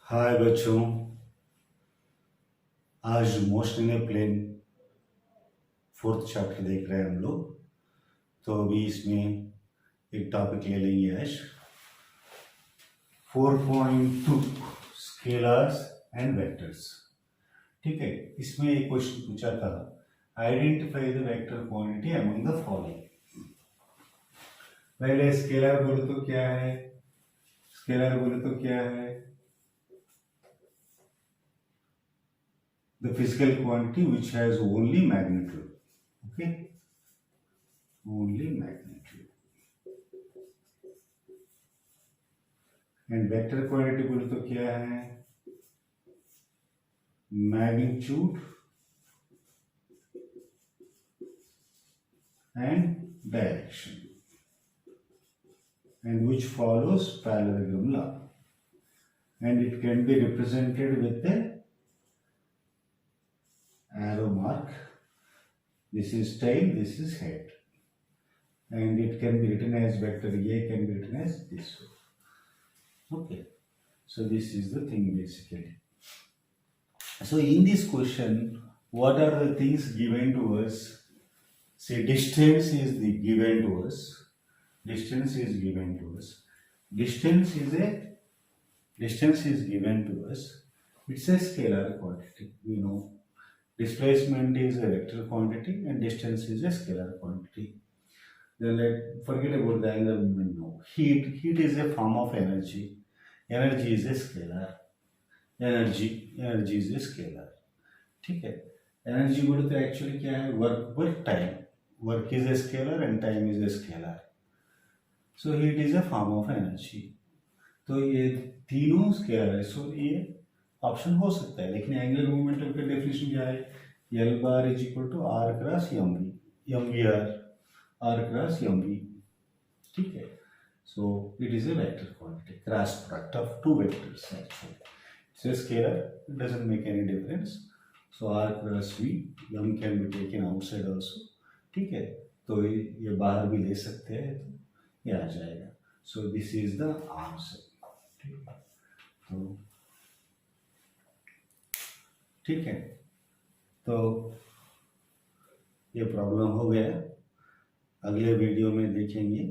हाय बच्चों। आज motion in plane fourth chapter देख रहे हैं हम लोग। तो अभी इसमें एक टॉपिक ले लेंगे आज 4.2 स्केलर्स एंड वेक्टर्स। ठीक है, इसमें एक क्वेश्चन पूछा था, identify the vector quantity among the following. पहले स्केलर बोले तो क्या है? स्केलर बोले तो क्या है? The physical quantity which has only magnitude. Okay, only magnitude. And vector quantity बोले तो क्या है? Magnitude and direction, and which follows parallelogram law, and it can be represented with the arrow mark. This is tail, this is head, and it can be written as vector A can be written as this way. Okay, so this is the thing basically. So in this question, what are the things given to us? See, distance is the given to us. Distance is given to us. Distance is given to us. It's a scalar quantity. We know displacement is a vector quantity and distance is a scalar quantity. Then forget about the angular moment now. Heat is a form of energy. Energy is a scalar. Energy is a scalar. ठीक है, energy बोले तो actually क्या है? Work पर time. Work is a scalar and time is a scalar. So heat is a form of energy. तो ये तीनों स्केलर है. सो ये ऑप्शन हो सकता है, लेकिन एंगुलर मोमेंटम का डेफिनेशन क्या है? L bar is equal to R cross M V R cross M V. ठीक है, so it is a vector quantity, cross product of two vectors. Actually it's a scalar, it doesn't make any difference. So R cross V, M can be taken outside also. ठीक है, तो ये बाहर भी ले सकते हैं, तो ये आ जाएगा. So this is the answer. तो ठीक है, तो ये प्रॉब्लम हो गया. अगले वीडियो में देखेंगे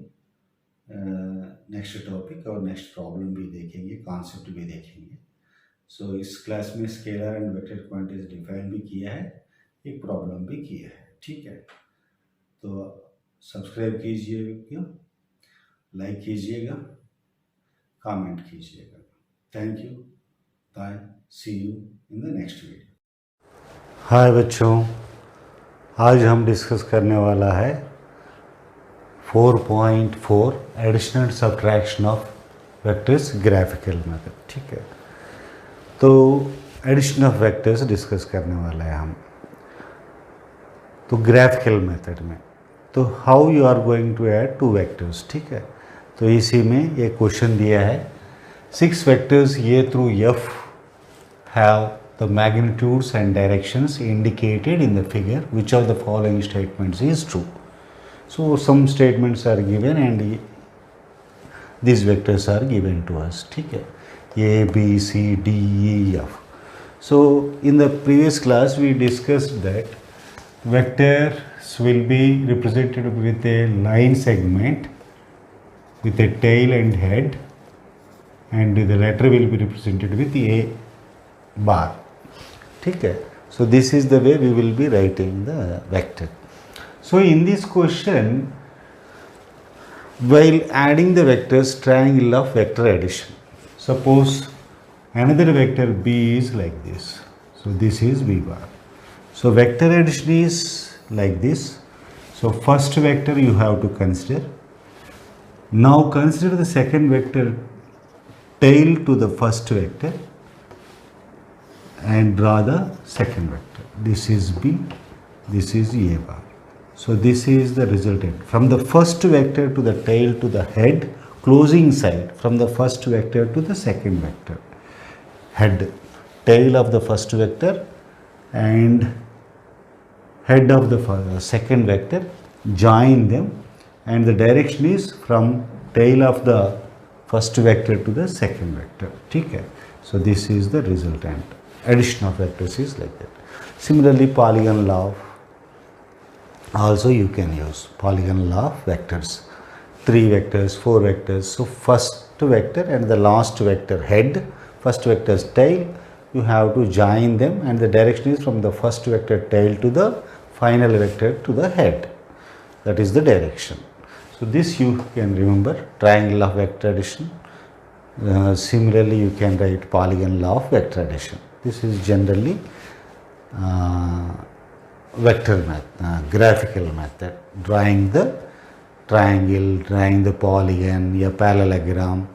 नेक्स्ट टॉपिक और नेक्स्ट प्रॉब्लम भी देखेंगे, कॉन्सेप्ट भी देखेंगे. सो इस क्लास में scalar and vector quantities define भी किया है, एक प्रॉब्लम भी किया है. ठीक है, तो सब्सक्राइब कीजिएगा, लाइक कीजिएगा, कमेंट कीजिएगा. Thank you, bye, see you in the next video. Hi बच्चों, आज हम डिस्कस करने वाला है 4.4 additional subtraction of vectors graphical method. ठीक है, तो एडिशन ऑफ वेक्टर्स डिस्कस करने वाला है हम. तो ग्राफिकल मेथड में तो how you are going to add two vectors. ठीक है, तो इसी में ये क्वेश्चन दिया है 6 vectors A through F have the magnitudes and directions indicated in the figure, which of the following statements is true. So some statements are given and these vectors are given to us. ठीक है, A, B, C, D, E, F. So in the previous class we discussed that vectors will be represented with a line segment with a tail and head, and the latter will be represented with a bar. ठीक है, so this is the way we will be writing the vector. So in this question, while adding the vectors, triangle of vector addition. Suppose another vector B is like this. So this is B bar. So vector addition is like this. So first vector you have to consider. Now consider the second vector tail to the first vector and draw the second vector. This is B, this is A bar. So this is the resultant. From the first vector to the tail to the head, closing side, from the first vector to the second vector, head, tail of the first vector and head of the second vector, join them, and the direction is from tail of the first vector to the second vector. ठीक है, So this is the resultant. Addition of vectors is like that. Similarly, polygon law also you can use. Polygon law of vectors. 3 vectors, 4 vectors. So first vector and the last vector head, first vector's tail, you have to join them, and the direction is from the first vector tail to the final vector to the head. That is the direction. So this you can remember, triangle of vector addition. Similarly, you can write polygon law of vector addition. This is generally vector method, graphical method, drawing the triangle, drawing the polygon, a parallelogram.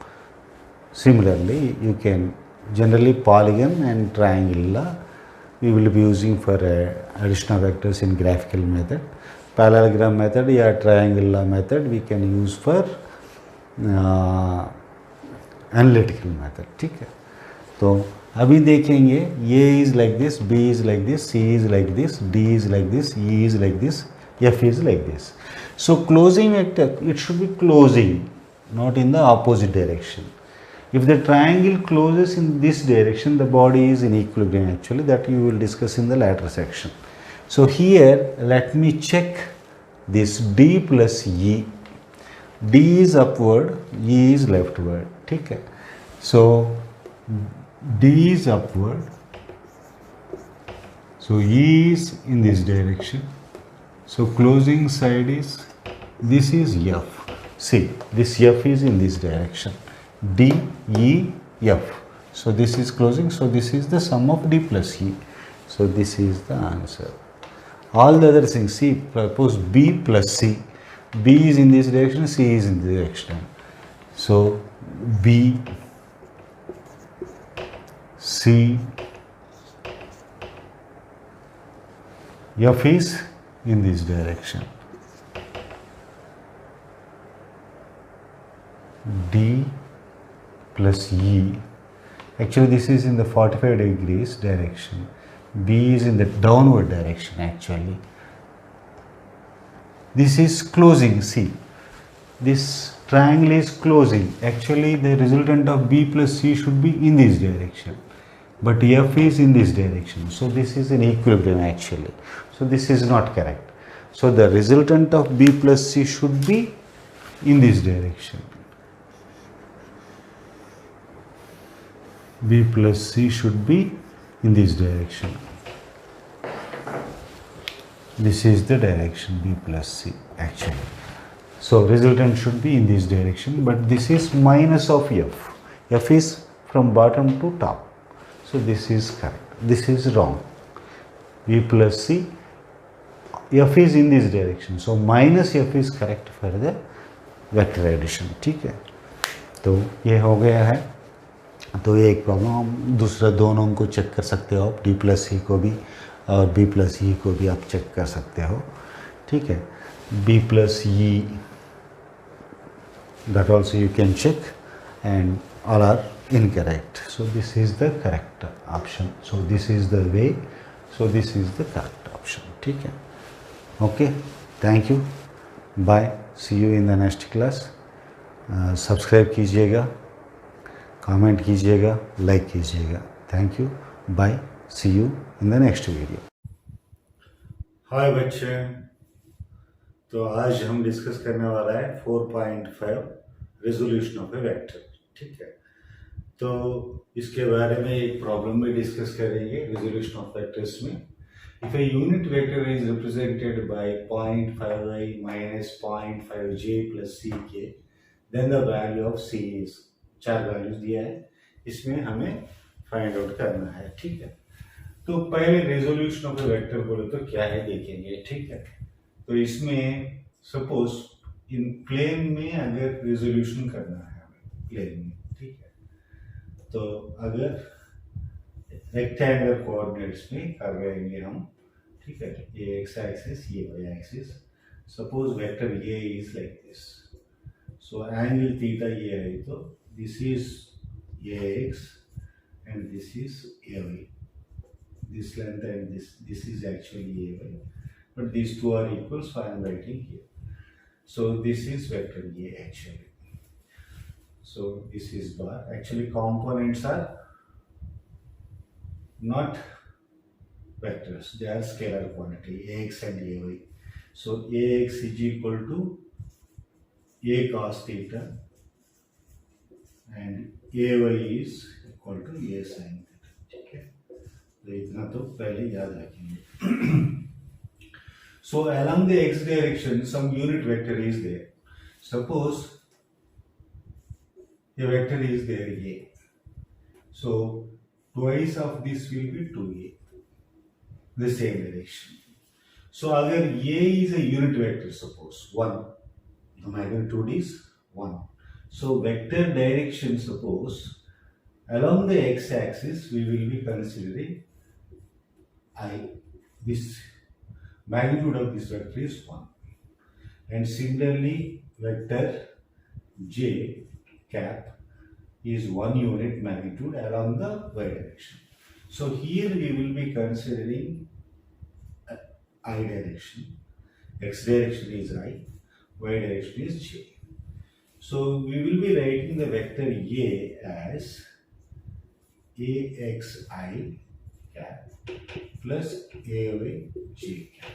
Similarly, you can generally polygon and triangle we will be using for addition of vectors in graphical method. Parallelogram method या triangle method we can use for analytical method. ठीक है, तो अभी देखेंगे ये is like this, B is like this, C is like this, D is like this, E is like this, F is like this. So closing vector, it should be closing, not in the opposite direction. If the triangle closes in this direction, the body is in equilibrium actually, that you will discuss in the later section. So here let me check this D plus E. D is upward, E is leftward. ठीक है, so D is upward, so E is in this direction. So closing side is, this is F. See, this F is in this direction. D, E, F. So this is closing. So this is the sum of D plus E. So this is the answer. All the other things, see, suppose B plus C. B is in this direction, C is in this direction. So B, C, F is in this direction. D plus E, actually this is in the 45 degrees direction. B is in the downward direction actually. This is closing. See, this triangle is closing. Actually the resultant of B plus C should be in this direction, but F is in this direction. So this is an equilibrium actually. So this is not correct. So the resultant of B plus C should be in this direction. B plus C should be in this direction. This is the direction B plus C actually. So resultant should be in this direction, but this is minus of F. F is from bottom to top. So this is correct. This is wrong. B plus C, F is in this direction. So minus F is correct for the vector addition. ठीक है, तो ये हो गया है. तो ये एक प्रॉब्लम. हम दूसरा दोनों को चेक कर सकते हो आप, डी प्लस सी को भी और बी प्लस ई को भी आप चेक कर सकते हो. ठीक है, B plus E, that also you can check, and all are incorrect. So this is the correct option. So this is the way. So this is the correct option. ठीक है, okay, thank you, bye, see you in the next class. Subscribe कीजिएगा, comment कीजिएगा, like कीजिएगा. Thank you, bye, see you in the next video. Hi बच्चे, तो आज हम discuss करने वाला है 4.5 रेजोल्यूशन ऑफ ए वेक्टर. ठीक है, तो इसके बारे में एक प्रॉब्लम भी डिस्कस करेंगे रेजोल्यूशन ऑफ वेक्टर्स में. If a unit vector is represented by 0.5i minus 0.5j plus ck, then the value of c is, 4 values दिया है, इसमें हमें फाइंड आउट करना है. ठीक है, तो पहले रेजोल्यूशन ऑफ ए वेक्टर बोले तो क्या है देखेंगे. ठीक है, तो इसमें सपोज इन प्लेन में अगर रेजोल्यूशन करना है हमें प्लेन में. ठीक है, तो अगर रेक्टेंगुलर कोऑर्डिनेट्स में कर रहे हैं हम. ठीक है, ये एक्स एक्सिस, ये वाई एक्सिस. सपोज वेक्टर ये is like this. So angle theta ये है, तो this is ax and this is ay. This length and this is actually ay, but these two are equal, so I am writing here. So this is vector A actually. So this is bar. Actually components are not vectors, they are scalar quantity ax and ay. So ax is equal to a cos theta and ay is equal to a sin theta. ठीक है, तो इतना तो पहले याद रखेंगे. So along the x direction some unit vector is there. Suppose a vector is there a. So twice of this will be 2a, the same direction. So अगर a is a unit vector, suppose 1, the magnitude is 1. So vector direction, suppose along the x-axis we will be considering I. This magnitude of this vector is 1. And similarly vector j cap is 1 unit magnitude along the y direction. So here we will be considering I direction. X direction is I, y direction is j. So we will be writing the vector A as AXI cap plus AY j cap.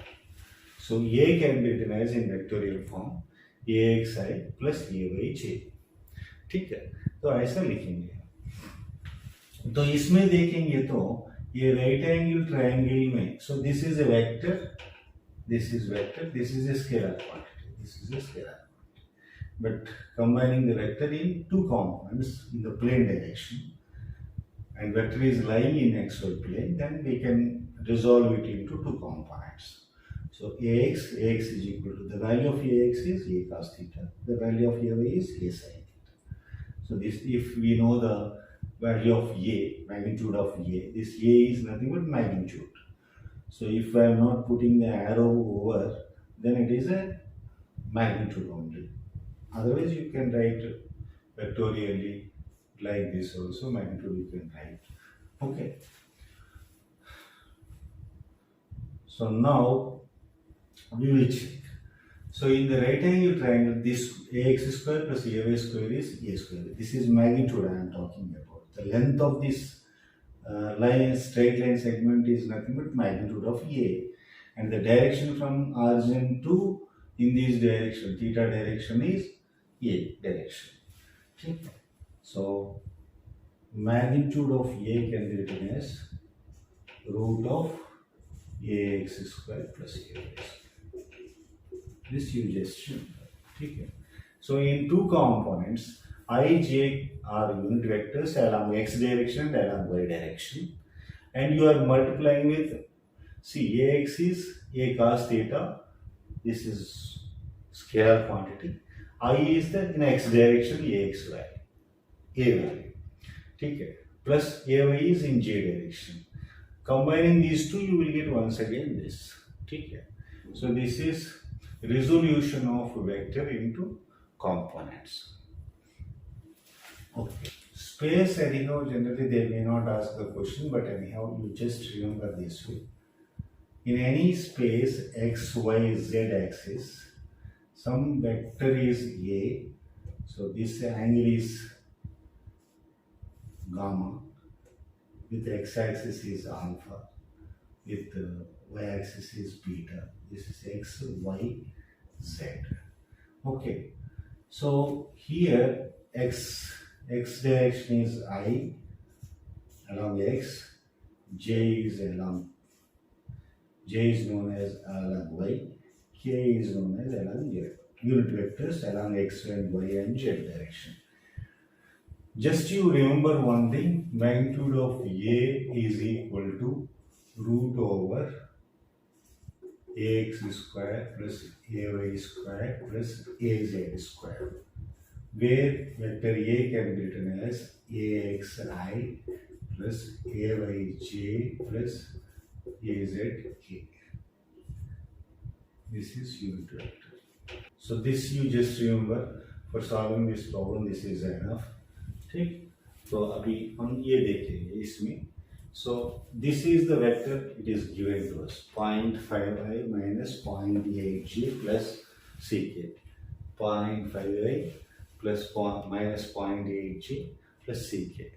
So A can be written as in vectorial form AXI plus AY j. ठीक है, तो ऐसा लिखेंगे. तो इसमें देखेंगे तो ये राइट एंगल ट्रायंगल में, सो this is a vector, this is vector, this is a scalar quantity, this is a scalar quantity. But combining the vector in two components in the plane direction, and vector is lying in xy plane, then we can resolve it into two components. So ax is equal to, the value of ax is a cos theta, the value of ay is a sin theta. So this, if we know the value of a, magnitude of a, this a is nothing but magnitude. So if I am not putting the arrow over, then it is a magnitude only. Otherwise you can write vectorially like this also, magnitude you can write. Okay. So now we will check. So in the right angle triangle, this ax square plus ay square is a square. This is magnitude I am talking about. The length of this line, straight line segment is nothing but magnitude of a, and the direction from origin to in this direction, theta direction, is a direction. Okay. So magnitude of a can be written as root of ax square plus ay square. This you just remember. Okay. So in two components, I, j are unit vectors along x direction and along y direction, and you are multiplying with, see, ax is a cos theta, this is scalar quantity, I is the in x direction ax value, a value, okay, plus ay is in j direction. Combining these two you will get once again this, okay. So this is resolution of vector into components. Okay. Space, anyhow, generally they may not ask the question, but anyhow, you just remember this way. In any space x, y, z axis, some vector is a, so this angle is gamma, with x axis is alpha, with y axis is beta, this is x, y, z. Okay, so here x direction is I along x, j is known as along y, k is known as along z. Unit vectors along x and y and z direction. Just you remember one thing, magnitude of a is equal to root over ax square plus ay square plus az square, where vector a can be written as axi plus ayj plus azk. This is unit vector. So this you just remember, for solving this problem this is enough. ठीक, तो अभी हम ये देखेंगे इसमें. So this is the vector, it is given to us 0.5i minus 0.8g plus ck, 0.5i plus minus 0.8g plus ck.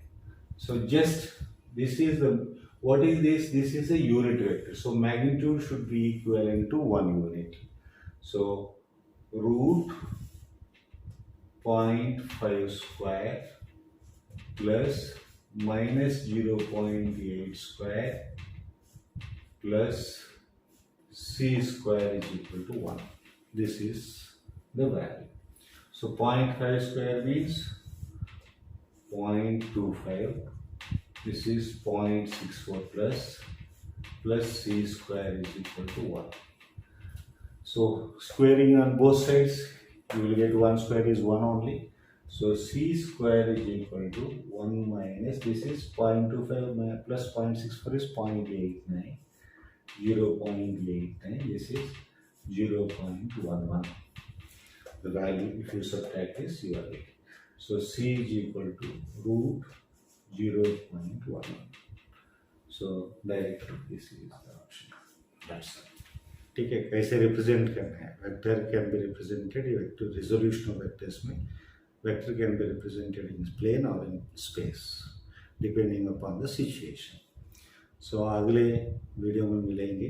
So just this is the What is this? This is a unit vector. So magnitude should be equivalent to 1 unit. So root 0.5 square plus minus 0.8 square plus c square is equal to 1. This is the value. So 0.5 square means 0.25. This is 0.64 plus c square is equal to 1. So squaring on both sides, you will get 1 square is 1 only. So c square is equal to 1 minus, this is 0.25 plus 0.64 is 0.89. 0.89, this is 0.11. The value, if you subtract this, you are getting. So c is equal to root 0.11. So directly this is the option. That's it. ठीक है, कैसे represent करना है? Vector can be represented, vector resolution of vectors में vector can be represented in plane और in space depending upon the situation. So अगले video में मिलेंगे,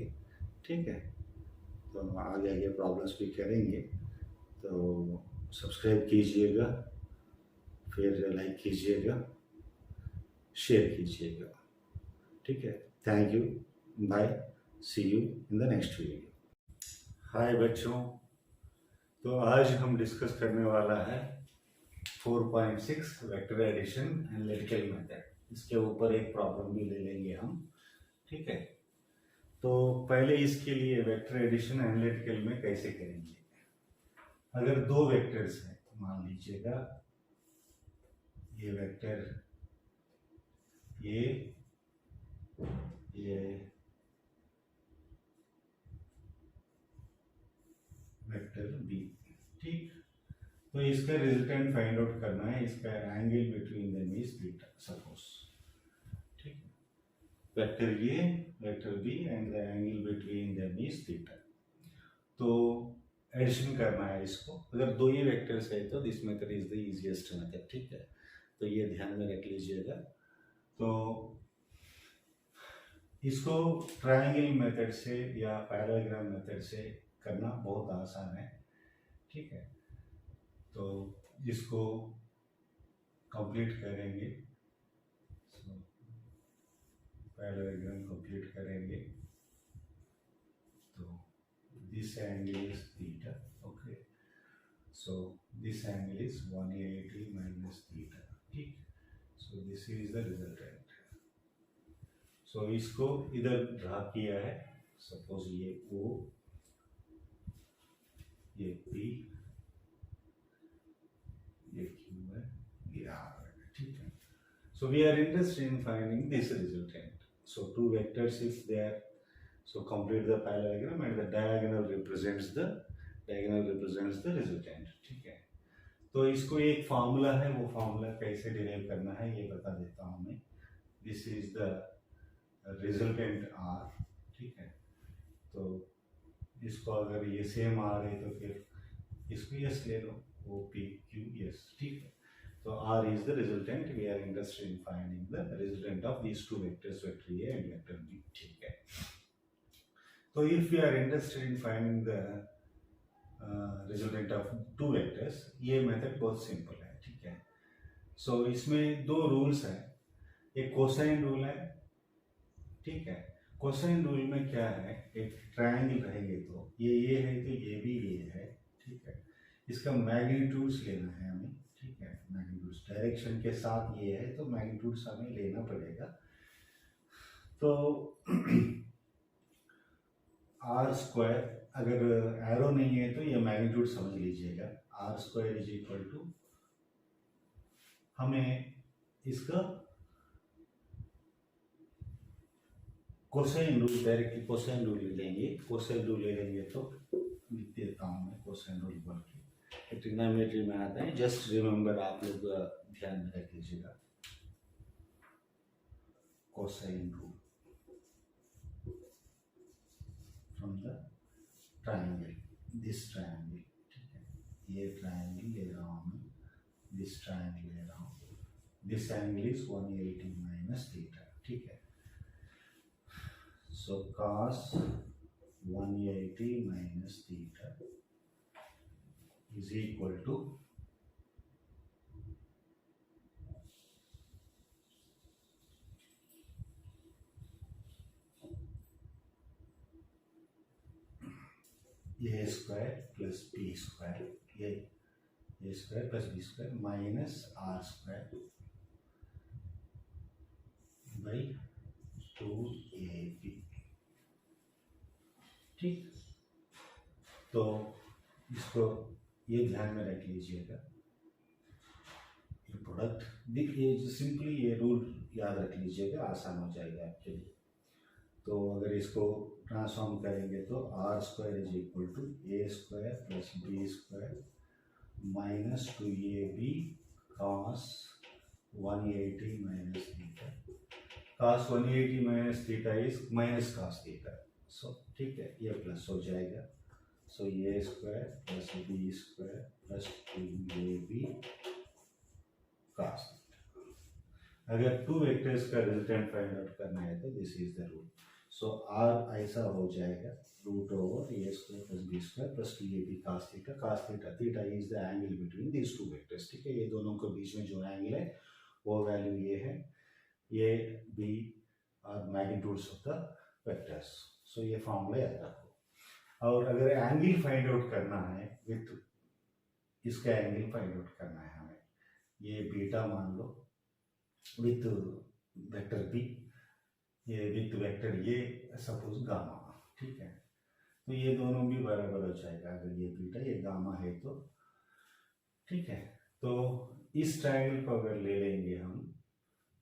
ठीक है? तो आगे आगे प्रॉब्लम्स भी करेंगे. तो सब्सक्राइब कीजिएगा, फिर लाइक कीजिएगा, शेयर कीजिएगा, ठीक है? Thank you, bye, see you in the next video. Hi बच्चों, तो आज हम डिस्कस करने वाला है 4.6 वेक्टर एडिशन एनालिटिकल मेथड. इसके ऊपर एक प्रॉब्लम भी ले लेंगे हम, ठीक है? तो पहले इसके लिए वेक्टर एडिशन एनालिटिकल में कैसे करेंगे. अगर दो वेक्टर्स हैं, मान लीजिएगा ये वेक्टर ये वेक्टर बी, ठीक? तो इसका रिजल्टेंट फाइंड आउट करना है. इसका angle between them is theta suppose, ठीक है? Vector B and the angle between them is theta. तो एडिशन करना है इसको. अगर दो ही वेक्टर्स है तो this method is the easiest method, ठीक है? तो ये ध्यान में रख लीजिएगा. तो इसको ट्रायंगल मेथड से या पैरेललोग्राम मेथड से करना बहुत आसान है, ठीक है? तो इसको कंप्लीट करेंगे. पैरेललोग्राम कंप्लीट करेंगे तो this angle is theta, okay? So this angle is 180 minus theta, ठीक? So this is the resultant. So इसको इधर ड्रा किया है. सपोज ये O, ये P, ये Q है, ये R है, ठीक है? So we are interested in finding this resultant. So two vectors if there, so complete the parallelogram and the diagonal represents the resultant, ठीक है? तो इसको एक फार्मूला है, वो फार्मूला कैसे डिराइव करना है ये बता देता हूँ मैं. This is the resultant R, ठीक है? तो इसको अगर ये सेम R है तो फिर इसको यस ले लो, OPQ यस, ठीक है? तो R is the resultant. We are interested in finding the resultant of these two vectors, vector A and vector B, ठीक है? तो if we are interested in finding the resultant of two vectors, ये method बहुत simple है, ठीक है? सो इसमें दो रूल्स हैं. एक कोसाइन रूल है, ठीक है? कोसाइन रूल में क्या है, एक ट्रायंगल रहेंगे तो ये है तो ये भी ये है, ठीक है? इसका मैग्नीट्यूड्स लेना है हमें, ठीक है? मैग्नीट्यूड्स डायरेक्शन के साथ ये है तो मैग्नीट्यूड्स हमें लेना पड़ेगा. तो आर स्क्वायर, अगर एरो नहीं है तो ये मैग्नीट्यूड समझ लीजिएगा. R square is equal to, हमें इसका cosine rule, directly cosine rule ले लेंगे. कोसाइन रूल ले लेंगे तो लिख देता हूँ मैं कोसाइन रूल बोल के. ट्रिग्नोमेट्री में आता है, जस्ट रिमेंबर, आप लोग ध्यान में रख लीजिएगा. Cosine rule from the triangle, this triangle, ठीक है? ये ट्रायंगल ले रहा हूँ मैं, दिस ट्रायंगल ले रहा हूँ. This angle is 180 minus theta, ठीक है? So cos 180 minus theta is equal to a square plus b square, a square plus b square minus r square by 2ab। ठीक, तो इसको ये ध्यान में रख लीजिएगा, ये प्रोडक्ट ये सिंपली ये रूल याद रख लीजिएगा, आसान हो जाएगा आपके लिए। तो अगर इसको ट्रांसफॉर्म करेंगे तो R square is equal to A square plus B square minus 2ab cos 180 minus theta। cos 180 minus theta is minus cos theta। So ठीक है, ये प्लस हो जाएगा। So a square plus B square plus 2ab cos theta। अगर two vectors का resultant find out करना है तो this is the rule. So R ऐसा हो जाएगा root over A square plus B square plus 2ab cos theta। cos theta, theta is the angle between these two vectors. ठीक है, ये दोनों के बीच में जो एंगल है वो वैल्यू ये है, A B are magnitudes of the vectors. So ये फॉर्मूला याद रखो। और अगर एंगल फाइंड आउट करना है विथ इसका एंगल फाइंड आउट करना है हमें, ये बीटा मान लो विथ वेक्टर बी, ये विथ वेक्टर ये सपोज गामा। ठीक है, तो ये दोनों भी बराबर हो जाएगा अगर ये बीटा ये गामा है तो। ठीक है, तो इस ट्रायंगल को अगर ले लेंगे हम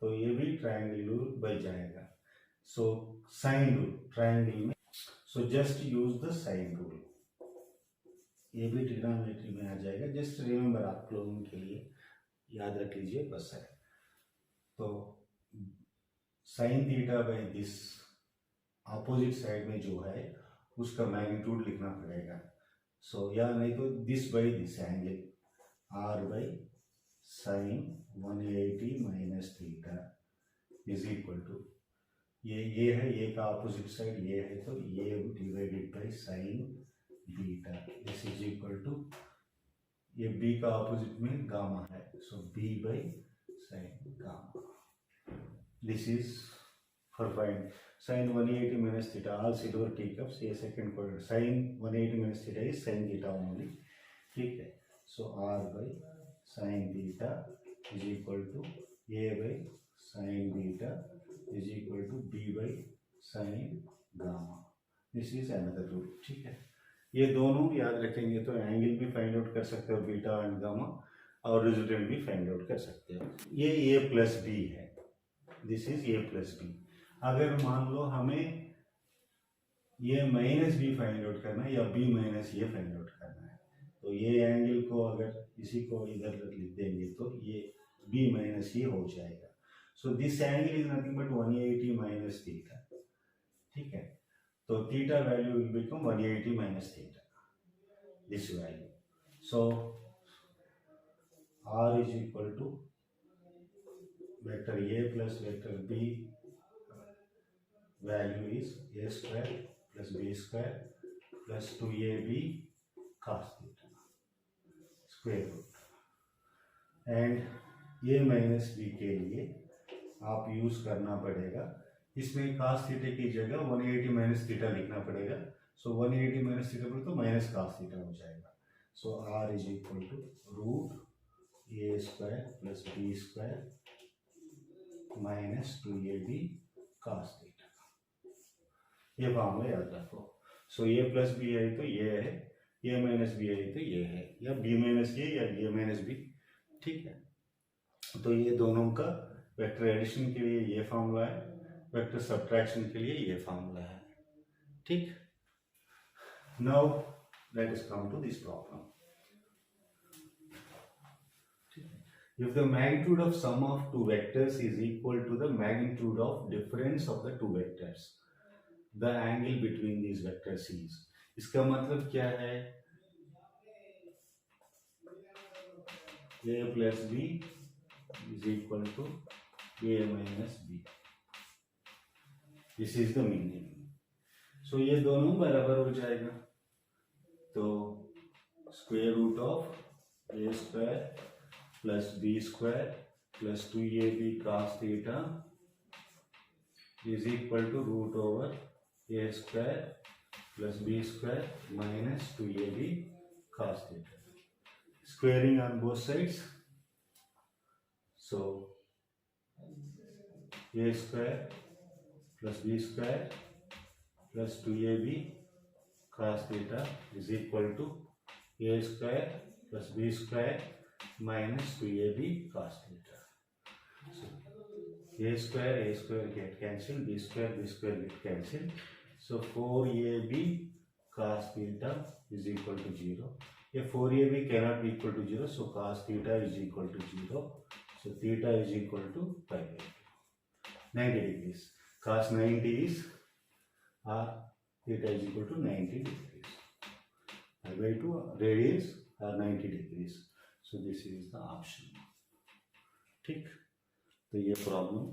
तो ये भी ट्रायंगल रूल बन जाएगा। सो साइन रूल ट्रायंगल में, so just use the sine rule, ये भी ट्रिग्नोमेट्री में आ जाएगा। जस्ट रिमेंबर, आप लोगों के लिए याद रख लीजिए बस है। तो sine theta by this opposite side में जो है उसका मैग्नीट्यूड लिखना पड़ेगा। सो या नहीं तो this by this angle R by sine 180 minus theta is equal to ये है, ये का अपोजिट साइड ये है तो ये divided by sine beta. This is equal to ये बी का अपोजिट में गामा है, so B by sine gamma. This is for find sine 180 minus theta, all silver teacups, ये second quadrant sine 180 minus theta is sin theta only। ठीक है, सो r by sin theta is equal to a by sin beta is equal to b by sin gamma। This is another rule. ठीक है, ये दोनों याद रखेंगे तो एंगल भी फाइंड आउट कर सकते हो बीटा एंड गामा, और रिजल्टेंट भी फाइंड आउट कर सकते हो। ये a प्लस बी है, this is a plus B. अगर मान लो हमें ये माइनस बी फाइंड आउट करना है या बी माइनस ये फाइंड आउट करना है, तो ये एंगल को अगर इसी को इधर लिख देंगे तो ये बी माइनस ये हो जाएगा। So this angle is nothing but 180 minus theta. ठीक है, तो theta value will become 180 minus theta, this value. So R is equal to vector A plus vector B value is a square plus b square plus 2ab cos theta square root। And a minus b के लिए आप use करना पड़ेगा, इसमें cos theta की जगह 180 minus theta लिखना पड़ेगा। सो 180 माइनस थीटा पर तो माइनस cos थीटा हो जाएगा। So r is equal to root a square plus b square minus 2ab cos theta. ये फॉर्मूला याद रखो। सो ए प्लस बी है तो ये है, ए माइनस बी है तो ये है, या बी माइनस ए या ए माइनस बी। ठीक है, तो ये दोनों का वेक्टर एडिशन के लिए ये फॉर्मूला है, वेक्टर सब्ट्रैक्शन के लिए ये फॉर्मूला है। ठीक, now let us come to this problem. If the magnitude of sum of two vectors is equal to the magnitude of difference of the two vectors, the angle between these vectors is। इसका मतलब क्या है, a plus b is equal to a minus b। This is the meaning। सो ये दोनों बराबर हो जाएगा, तो square root of A square plus B square plus 2ab cos theta is equal to root over A square plus B square minus 2ab cos theta. Squaring on both sides, so a square plus b square plus 2ab cos theta is equal to a square plus b square minus 2ab cos theta. So a square get cancelled, b square get cancelled. So 4ab cos theta is equal to 0. If 4ab cannot be equal to 0, so cos theta is equal to 0. So theta is equal to pi by 2. 90 degrees. Cos 90 is theta is equal to 90 degrees. Pi by 2 radius are 90 degrees. So this is the option. ठीक, तो ये problem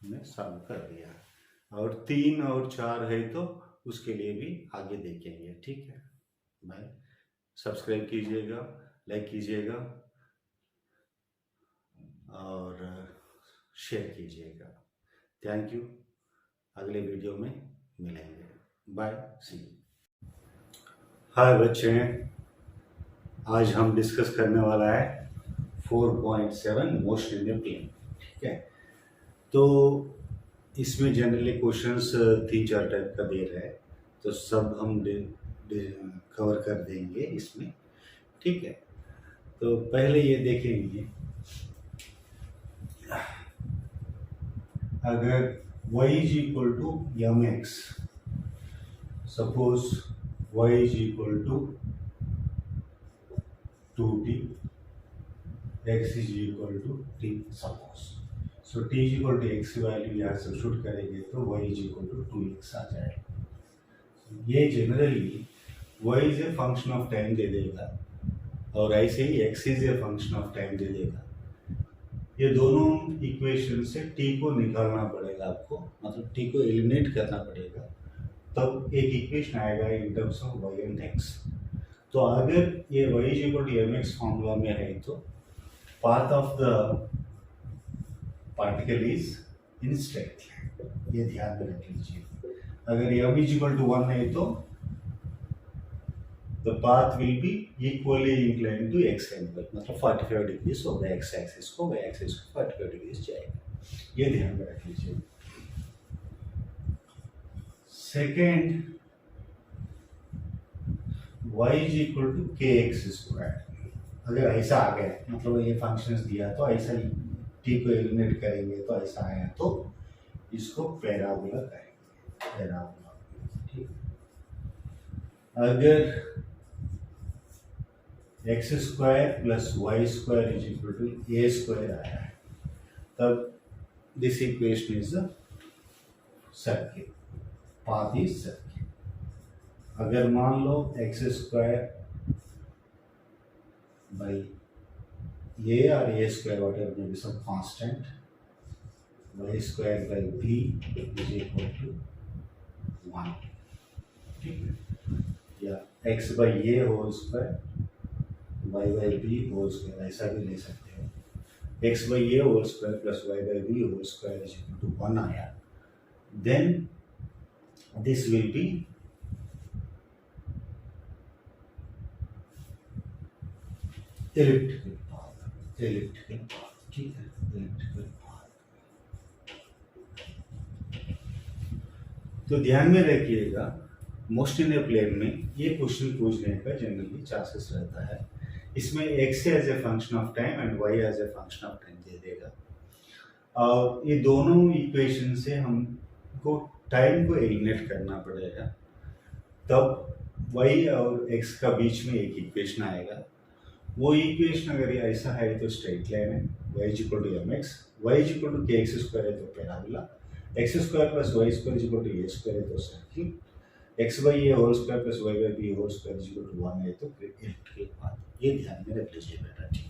हमने solve कर दिया, और 3 और 4 है तो उसके लिए भी आगे देखेंगे। ठीक है भाई, सब्सक्राइब कीजिएगा, लाइक कीजिएगा और शेयर कीजिएगा। थैंक यू, अगले वीडियो में मिलेंगे, बाय, सी यू। हाय बच्चे, आज हम डिस्कस करने वाला है 4.7 मोशन इन द प्लेन। ठीक है, तो इसमें जनरली क्वेश्चंस 3-4 टाइप का दे रहा है, तो सब हम कवर कर देंगे इसमें। ठीक है, तो पहले ये देखेंगे, अगर y is equal to mx, suppose y is equal to 2t, x is equal to t suppose. So t is equal to x की वैल्यू यहाँ सब्स्टिट्यूट करेंगे तो y is equal to 2x आ जाएगा। ये generally y is a function of time दे देगा, और ऐसे ही x is a function of time दे देगा। ये दोनों इक्वेशन से t को निकालना पड़ेगा आपको, मतलब t को एलिमिनेट करना पड़ेगा, तब एक इक्वेशन आएगा in terms of y and x। तो अगर ये y is equal to mx फॉर्मूला में है तो path of the particle is in straight line, ये ध्यान में रख लीजिए। अगर m इज इक्वल टू 1 है तो the path will be equally inclined to x angle, मतलब 45 डिग्रीज होगा x एक्सिस को, y एक्सिस को 45 डिग्रीज जाएगा, ये ध्यान में रख लीजिए। Second, y is equal to kx square. अगर ऐसा आ गया, मतलब ये फंक्शंस दिया तो ऐसा ही t को एलिमिनेट करेंगे तो ऐसा आया तो इसको पैराबोला कहेंगे, पैराबोला। ठीक, अगर x square plus Y square is equal to A square आया है, तब this equation is a circle, path is circle. अगर मान लो एक्स स्क्वायर बाई ए और a square whatever may be some constant, y square by b is equal to 1। ठीक है, या x by A whole square y by B whole square, ऐसा भी ले सकते हो। x by A whole square plus y by B whole square is equal to 1 आया, then this will be elliptical path, elliptical path। ठीक है, elliptical path। तो ध्यान में रखिएगा, मोशन इन ए प्लेन में ये क्वेश्चन पूछने का जनरली चांसेस रहता है। इसमें x as a function of time and y as a function of time दे देगा, और ये दोनों इक्वेशन से हमको टाइम को एलिमिनेट करना पड़ेगा, तब y और x का बीच में एक इक्वेशन आएगा। वो इक्वेशन अगर ऐसा है तो स्ट्रेट लाइन है, y is equal to mx, y is equal to kx square है तो parabola, x square plus y square is equal to a square है तो circle, x by A whole square plus y by B whole square is equal to 1 है तो electrical path. ये ध्यान में रख लीजिए बेटा। ठीक,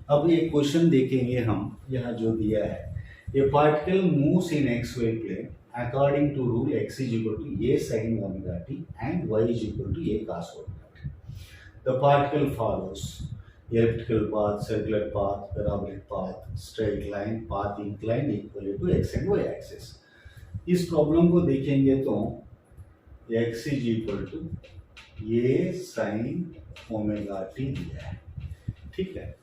अब ये क्वेश्चन देखेंगे हम, यहाँ जो दिया है, ये particle moves in X Y plane according to rule x is equal to a sin omega t and y is equal to a cos omega t. The particle follows elliptical path, circular path, parabolic path, straight line, path inclined equally to x and y axis. इस problem को देखेंगे तो x is equal to A sine omega T दिया है, ठीक है,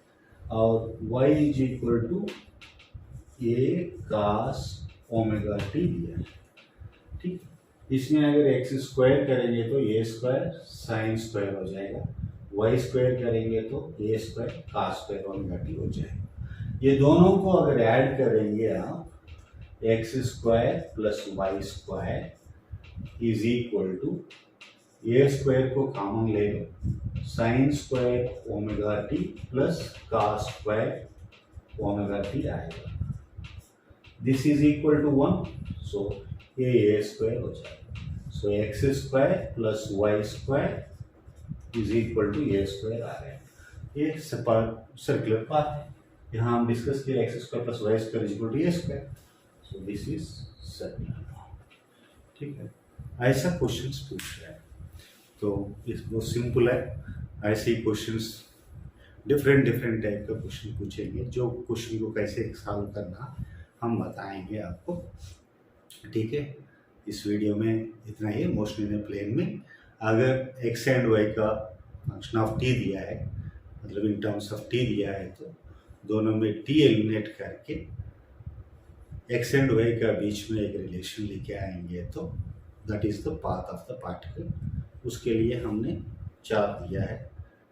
और y is equal to A cos omega T दिया है, ठीक। इसमें अगर x स्क्वायर करेंगे तो ए स्क्वायर साइन स्क्वायर हो जाएगा, y स्क्वायर करेंगे तो a square cos square omega t हो जाएगा। ये दोनों को अगर ऐड करेंगे आप, x square plus Y square is equal to A square को कॉमन ले लो, sine square omega t plus cos square omega t आएगा। This is equal to 1, so a square हो जाएगा। So x square plus Y square is equal to A square आ रहा है। ये सर्कुलर पाथ है, यहाँ हम डिस्कस किया X square plus Y square is equal to A square. So this is circular, ठीक है। ऐसा क्वेश्चंस पूछ रहा है तो इस बहुत सिंपल है, ऐसे ही क्वेश्चंस डिफरेंट टाइप का क्वेश्चन पूछेंगे, जो क्वेश्चन को कैसे सॉल्व करना हम बताएंगे आपको, ठीक है। इस वीडियो में इतना ही। मोशन इन प्लेन में अगर एक्स एंड वाई का फंक्शन ऑफ टी दिया है, मतलब इन टर्म्स ऑफ टी दिया है, तो दोनों में टी एलिमिनेट करके एक्स एंड वाई का बीच में एक रिलेशन लेके आएंगे तो that is the path of the particle. उसके लिए हमने चार्ट दिया है,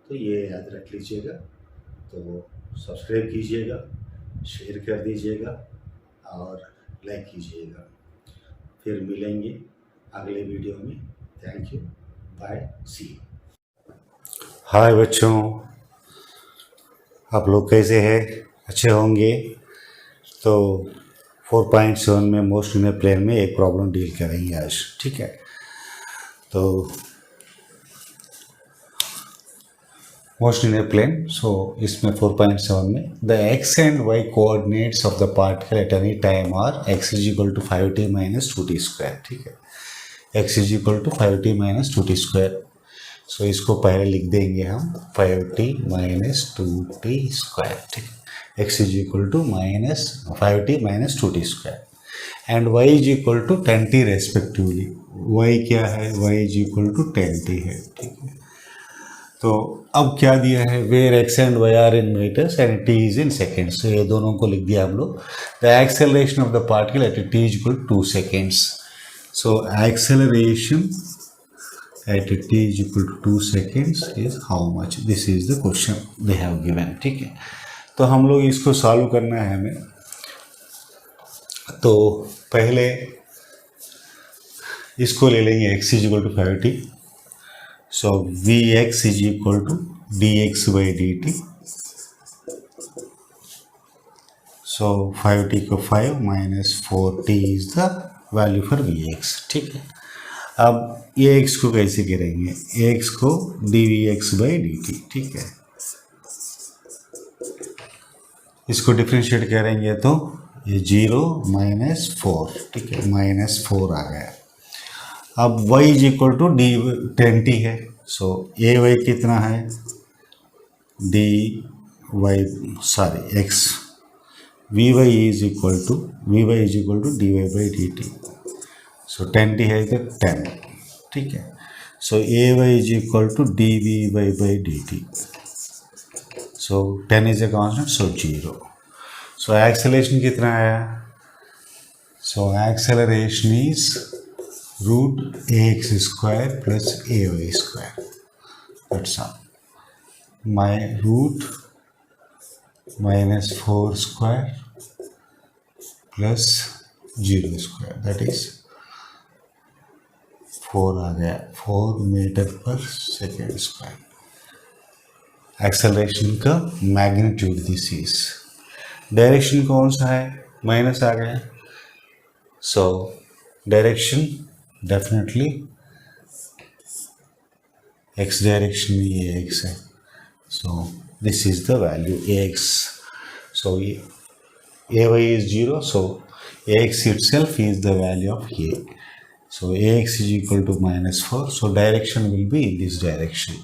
तो ये याद रख लीजिएगा। तो सब्सक्राइब कीजिएगा, शेयर कर दीजिएगा और लाइक कीजिएगा। फिर मिलेंगे अगले वीडियो में। Thank you, bye, see you. Hi बच्चों, आप लोग कैसे हैं? अच्छे होंगे। तो 4.7 में मोशन इन प्लेन में एक प्रॉब्लम डील करेंगे आज, ठीक है। तो मोशन इन प्लेन, सो इसमें 4.7 में the x and y coordinates of the particle at any time are x is equal to 5t minus 2t square, ठीक है। X is equal to 5t minus 2t square. So इसको पहले लिख देंगे हम 5t minus 2t square, ठीक है। x is equal to minus 5t minus 2t square and y is equal to 10t respectively। y क्या है? y is equal to 10t है, ठीक है। तो अब क्या दिया है? where x and y are in meters and t is in seconds। तो ये दोनों को लिख दिया हम लोग। the acceleration of the particle at t is equal to 2 seconds। so acceleration at t is equal to 2 seconds is how much? this is the question they have given, ठीक है। तो हम लोग इसको सॉल्व करना है हमें। तो पहले इसको ले लेंगे x is equal to 5t। So V X is equal to D X by D T. So 5t को 5 minus 4t is the value for V X, ठीक है। अब ये x को कैसे करेंगे? x को D V X by D T, ठीक है। इसको डिफ्रेंशिएट करेंगे तो ये 0 माइनस 4, ठीक है, माइनस 4 आ गया। अब y is equal to d 10t है। सो ए वाई कितना है? D y sorry x v y is equal to d y by D T. So 10t है तो 10, ठीक है। So A Y is equal to d v y by D t. So 10 is a constant, so 0. So acceleration कितना आया? So acceleration is root ax square plus ay square. That's all. My root minus 4 square plus 0 square, that is 4 आ गया, 4 metre per second square. Acceleration का magnitude this is. Direction कौन सा है? Minus आ गया। So direction definitely X direction में ये X है। So this is the value A X. So A Y is 0, सो ax itself is the value of a. So ax is equal to -4. So direction will be in this direction.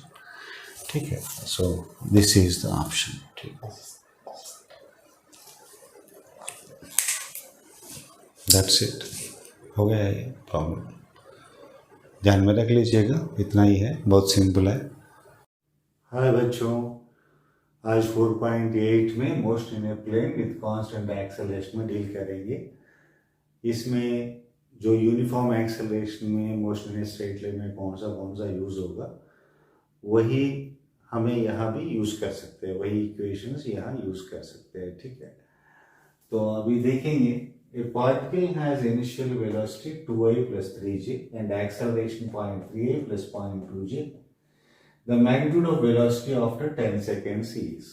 ठीक है. So this is the option. ठीक है. That's it. हो गया है problem. ध्यान में रख लीजिएगा, इतना ही है, बहुत सिंपल है. हाय बच्चों, आज 4.8 में motion in a plane with constant acceleration में डील करेंगे. इसमें जो यूनिफॉर्म एक्सेलरेशन में motion in a straight line में कौन सा यूज होगा, वही हमें यहाँ भी यूज कर सकते हैं, वही इक्वेशंस यहाँ यूज कर सकते हैं. ठीक है. तो अभी देखेंगे. A particle has initial velocity 2I plus 3j and acceleration 0.3I plus 0.2j. The magnitude of velocity after 10 seconds is.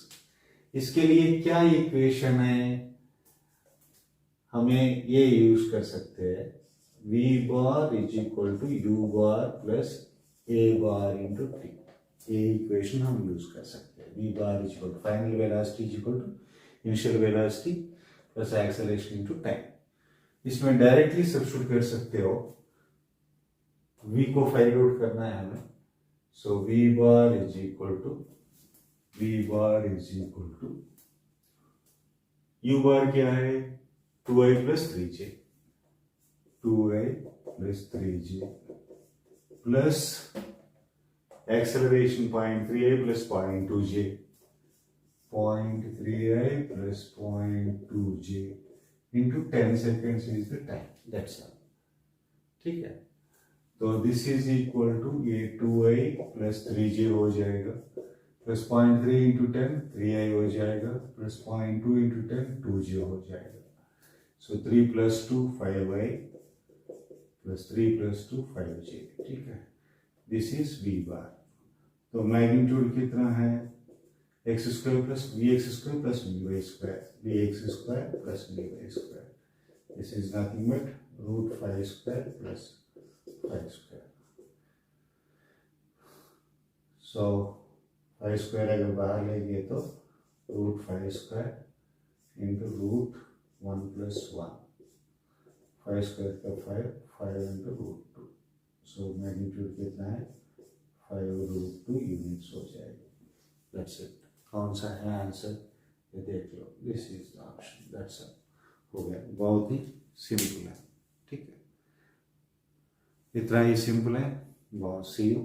इसके लिए क्या इक्वेशन है, हमें ये यूज कर सकते हैं. V bar is equal to U bar plus A bar into 3. ये इक्वेशन हम यूज कर सकते हैं. V bar is equal to final velocity is equal to initial velocity plus acceleration into time. इसमें डायरेक्टली सब्स्टिट्यूट कर सकते हो. v को फाइंड आउट करना है हमें. So v bar is equal to u bar क्या है, 2i plus 3j plus acceleration 0.3i plus 0.2j 0.3i plus 0.2j into 10 seconds is the time. That's all. ठीक है. तो this is equal to ये 2i plus 3j हो जाएगा plus 0.3 into 10 3i हो जाएगा plus 0.2 into 10 2j हो जाएगा. So 3 plus 2 5i plus 3 plus 2 5j. ठीक है. This is v bar. तो मैग्नीट्यूड कितना है, x square plus vx square plus vy square, vx square plus vy square. This is nothing but root 5 square plus 5 square. So 5 square अगर बाहर लेंगे तो root 5 square into root 1 plus 1. 5 square का 5 into root 2. So magnitude कितना है, 5 root 2 units हो जाएगा. That's it. कौन सा है आंसर ये देख लो. This is the option. That's all. हो गया. बहुत ही सिंपल है. ठीक है. इतना ही सिंपल है. बहुत. सी यू.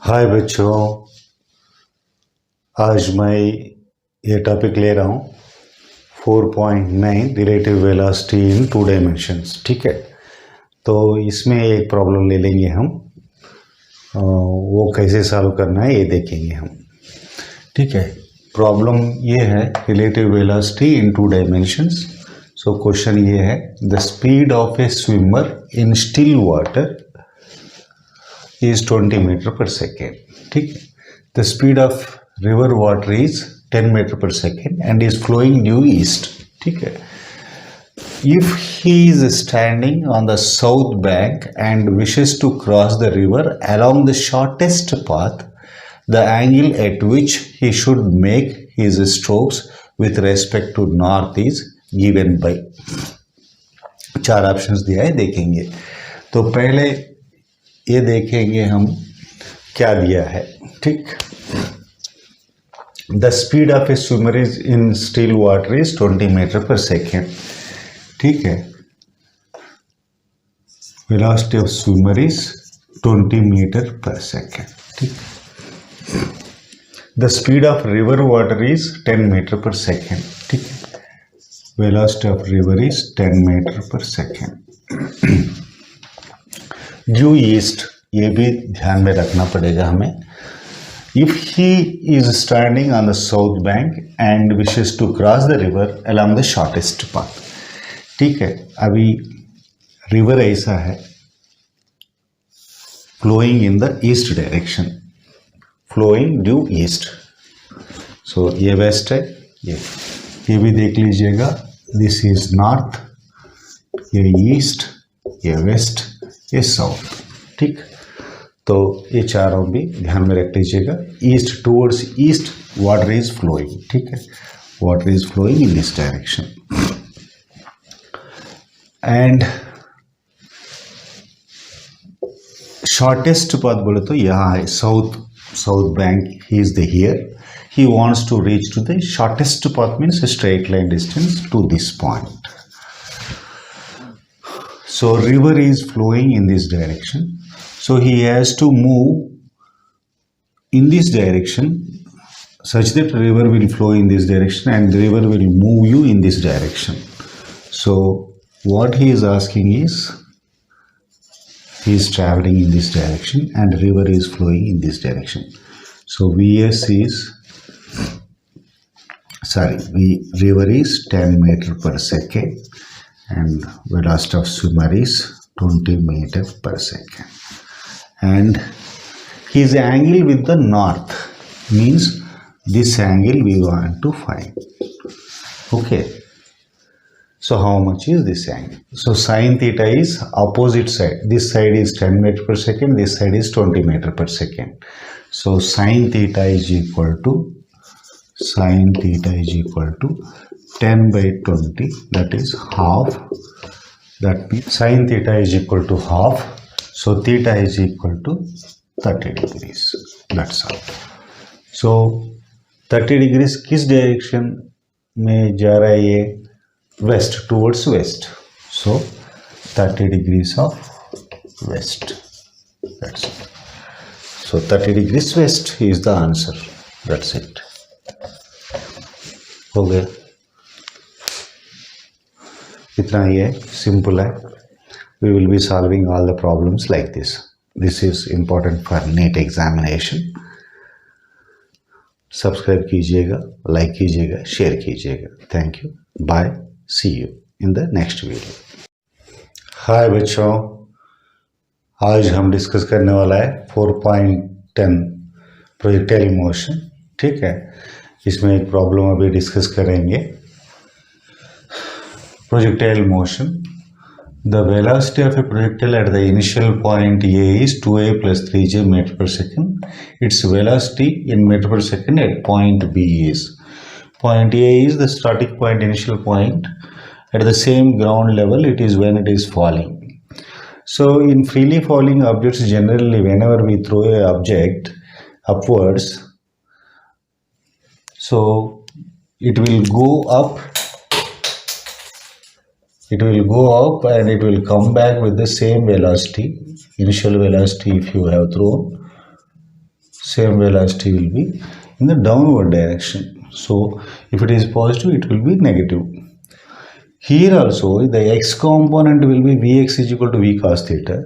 हाय बच्चों, आज मैं ये टॉपिक ले रहा हूँ 4.9 रिलेटिव वेलोसिटी इन 2 डायमेंशंस. ठीक है. तो इसमें एक प्रॉब्लम ले लेंगे हम, वो कैसे सॉल्व करना है ये देखेंगे हम. ठीक है. प्रॉब्लम ये है relative velocity in 2 dimensions. So question ये है, the speed of a swimmer in still water is 20 metre per second. ठीक है. The speed of river water is 10 metre per second and is flowing due east. ठीक है. If he is standing on the south bank and wishes to cross the river along the shortest path, the angle at which he should make his strokes with respect to north is given by. 4 options दिया है, देखेंगे. तो पहले ये देखेंगे हम क्या दिया है. ठीक. The speed of a swimmer is in still water is 20 metre per second. ठीक है. Velocity of swimmer is 20 metre per second. ठीक. The speed of river water is 10 metre per second. ठीक है. Velocity of river is 10 metre per second. Due east, ये भी ध्यान में रखना पड़ेगा हमें. If he is standing on the south bank and wishes to cross the river along the shortest path. ठीक है. अभी रिवर ऐसा है, flowing in the east direction, flowing due east. So ये वेस्ट है, ये भी देख लीजिएगा. दिस इज नॉर्थ, ये ईस्ट, ये वेस्ट, ये साउथ. ठीक. तो ये चारों भी ध्यान में रख लीजिएगा. East, towards east water is flowing. ठीक है. Water is flowing in this direction. and shortest path बोले तो यहाँ है south bank. He is here. He wants to reach to the shortest path, means a straight line distance to this point. So river is flowing in this direction. So he has to move in this direction such that river will flow in this direction and the river will move you in this direction. So what he is asking is, he is traveling in this direction and river is flowing in this direction. So Vs is, river is 10 meter per second and velocity of swimmer is 20 meter per second. And his angle with the north, means this angle we want to find. Okay. So how much is this angle? So sine theta is opposite side. This side is 10 meter per second. This side is 20 meter per second. So sine theta is equal to 10 by 20. That is half. That means sine theta is equal to half. So theta is equal to 30 degrees. That's all. So 30 degrees किस direction में जा रहा है ये? West, towards west. So 30 degrees of west. That's it. So 30 degrees west is the answer. That's it. हो गया. इतना ही है, simple है. We will be solving all the problems like this. This is important for NEET examination. Subscribe कीजिएगा, like कीजिएगा, share कीजिएगा. Thank you. Bye. See you in the next video. Hi बच्चों, आज हम डिस्कस करने वाला है 4.10 प्रोजेक्टाइल मोशन. ठीक है, इसमें एक प्रॉब्लम अभी डिस्कस करेंगे. Projectile motion. The velocity of a projectile at the initial point A is 2a plus 3j meter per second. Its velocity in meter per second at point B is. Point A is the starting point, initial point. At the same ground level, it is when it is falling. So in freely falling objects, generally whenever we throw a object upwards, so it will go up. It will go up and it will come back with the same velocity. Initial velocity, if you have thrown, same velocity will be in the downward direction. So if it is positive, it will be negative. Here also the x component will be Vx is equal to V cos theta,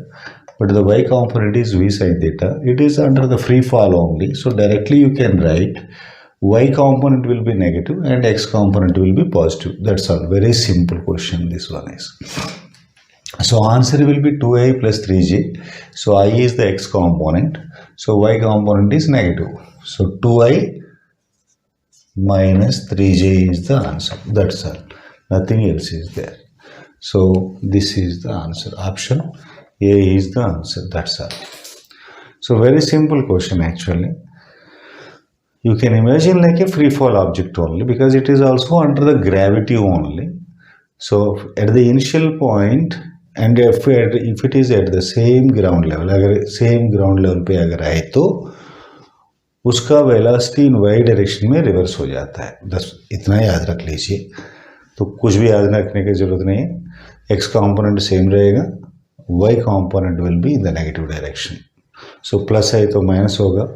but the y component is V sin theta. It is under the free fall only. So directly you can write y component will be negative and x component will be positive. That's all. Very simple question this one is. So answer will be 2a plus 3j. So I is the x component. So y component is negative. So 2i minus 3j is the answer. That's all. Nothing else is there. So this is the answer. Option A is the answer. That's all. So very simple question actually. You can imagine like a free fall object only, because it is also under the gravity only. So at the initial point, and if it is at the same ground level, अगर same ground level पे अगर आए तो उसका velocity इन Y direction में reverse हो जाता है. बस इतना याद रख लीजिए. तो कुछ भी याद रखने की जरूरत नहीं है. एक्स कंपोनेंट सेम रहेगा, Y component will be in the negative direction. So plus है तो माइनस होगा,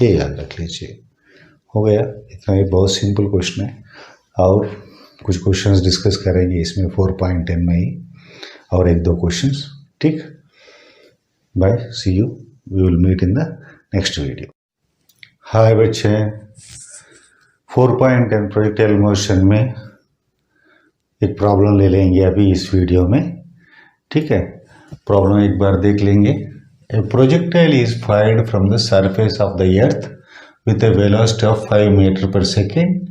ये याद रख लीजिए. हो गया. इतना ही बहुत सिंपल क्वेश्चन है. और कुछ क्वेश्चंस डिस्कस करेंगे इसमें 4.10 में ही, और एक दो क्वेश्चंस. ठीक. Bye. See you. We will meet in the next video. Hi बच्चे, 4.10 प्रोजेक्टाइल मोशन में एक प्रॉब्लम ले लेंगे अभी इस वीडियो में. ठीक है, प्रॉब्लम एक बार देख लेंगे. A projectile is fired from the surface of the earth with a velocity of 5 meter per second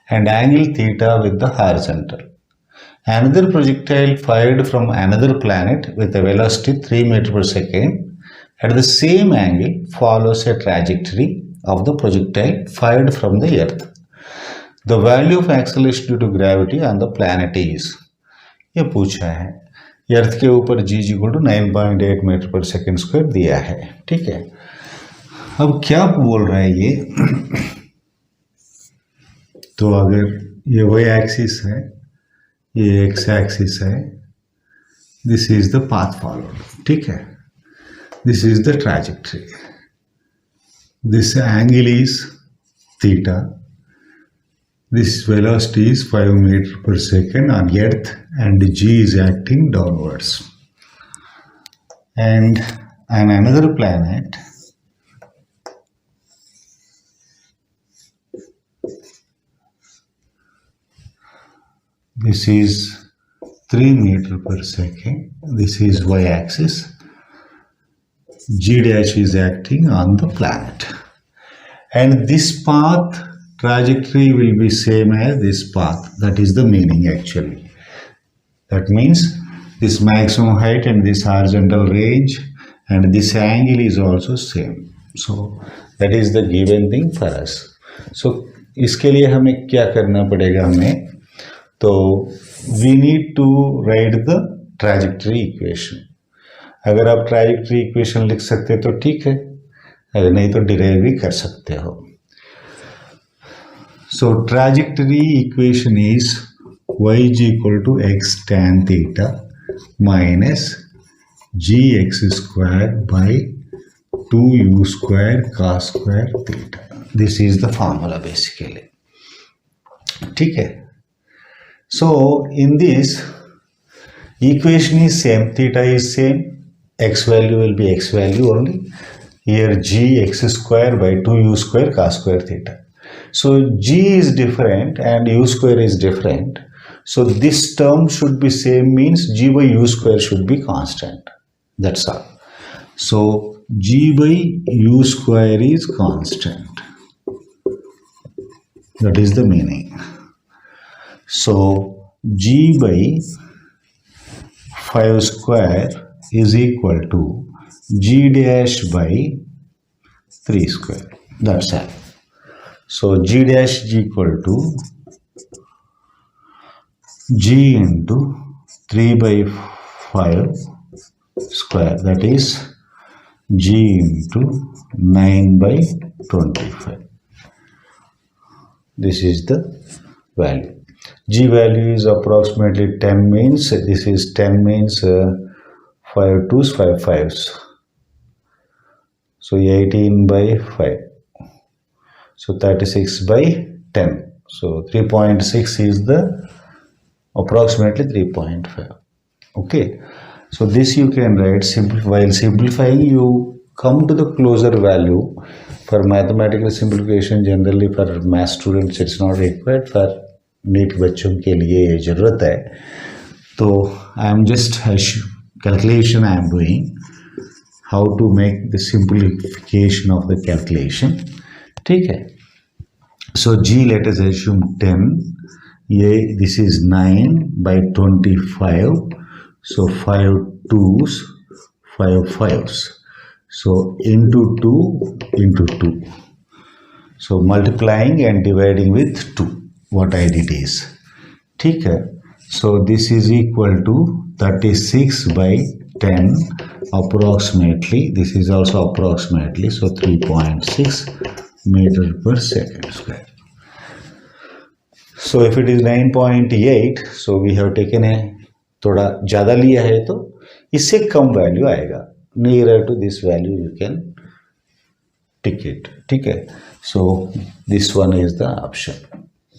and angle theta with the horizontal. Another projectile fired from another planet with a velocity 3 meter per second at the same angle follows a trajectory of the projectile fired from the earth. The value of acceleration due to gravity on the planet is. ये पूछा है। अर्थ के ऊपर g equal to 9.8 metre per second square दिया है, ठीक है। अब क्या बोल रहा है ये तो अगर ये y एक्सिस है, ये x एक्सिस है, this is the path followed, ठीक है। This is the trajectory, this angle is theta, this velocity is 5 meter per second on earth and g is acting downwards. And on another planet, this is 3 meter per second, this is y axis, g dash is acting on the planet, and this path trajectory will be same as this path. That is the meaning actually. That means this maximum height and this horizontal range and this angle is also same. So that is the given thing for us. So इसके लिए हमें क्या करना पड़ेगा, हमें तो we need to write the trajectory equation. अगर आप trajectory equation लिख सकते तो ठीक है, अगर नहीं तो derive भी कर सकते हो. So trajectory equation is y is equal to x tan theta minus gx square by 2u square cos square theta. This is the formula basically. ठीक है. So in this equation is same, theta is same, x value will be x value only. Here gx square by 2u square cos square theta. So g is different and u square is different. So this term should be same, means g by u square should be constant. That's all. So g by u square is constant. That is the meaning. So g by 5 square is equal to g dash by 3 square. That's all. So g dash is equal to g into 3 by 5 square, that is g into 9 by 25. This is the value. G value is approximately 10, means this is 10 means 5 2s 5 5s. So 18 by 5. So 36 by 10. So 3.6 is the approximately 3.5. Okay. So this you can write while simplifying you come to the closer value. For mathematical simplification generally for math students it's not required, for NEET बच्चों के लिए ये जरूरत है. तो I am just calculation I am doing how to make the simplification of the calculation. ठीक है. So g let us assume 10, ये this is 9 by 25, so 5 2s 5 5s, so into 2 into 2, so multiplying and dividing with 2, what I did is, ठीक है. So this is equal to 36 by 10 approximately, this is also approximately, so 3.6 meter per second square. So if it is 9.8, so we have taken a थोड़ा ज़्यादा लिया है तो इससे कम value आएगा. Near to this value you can tick it. ठीक है. So this one is the option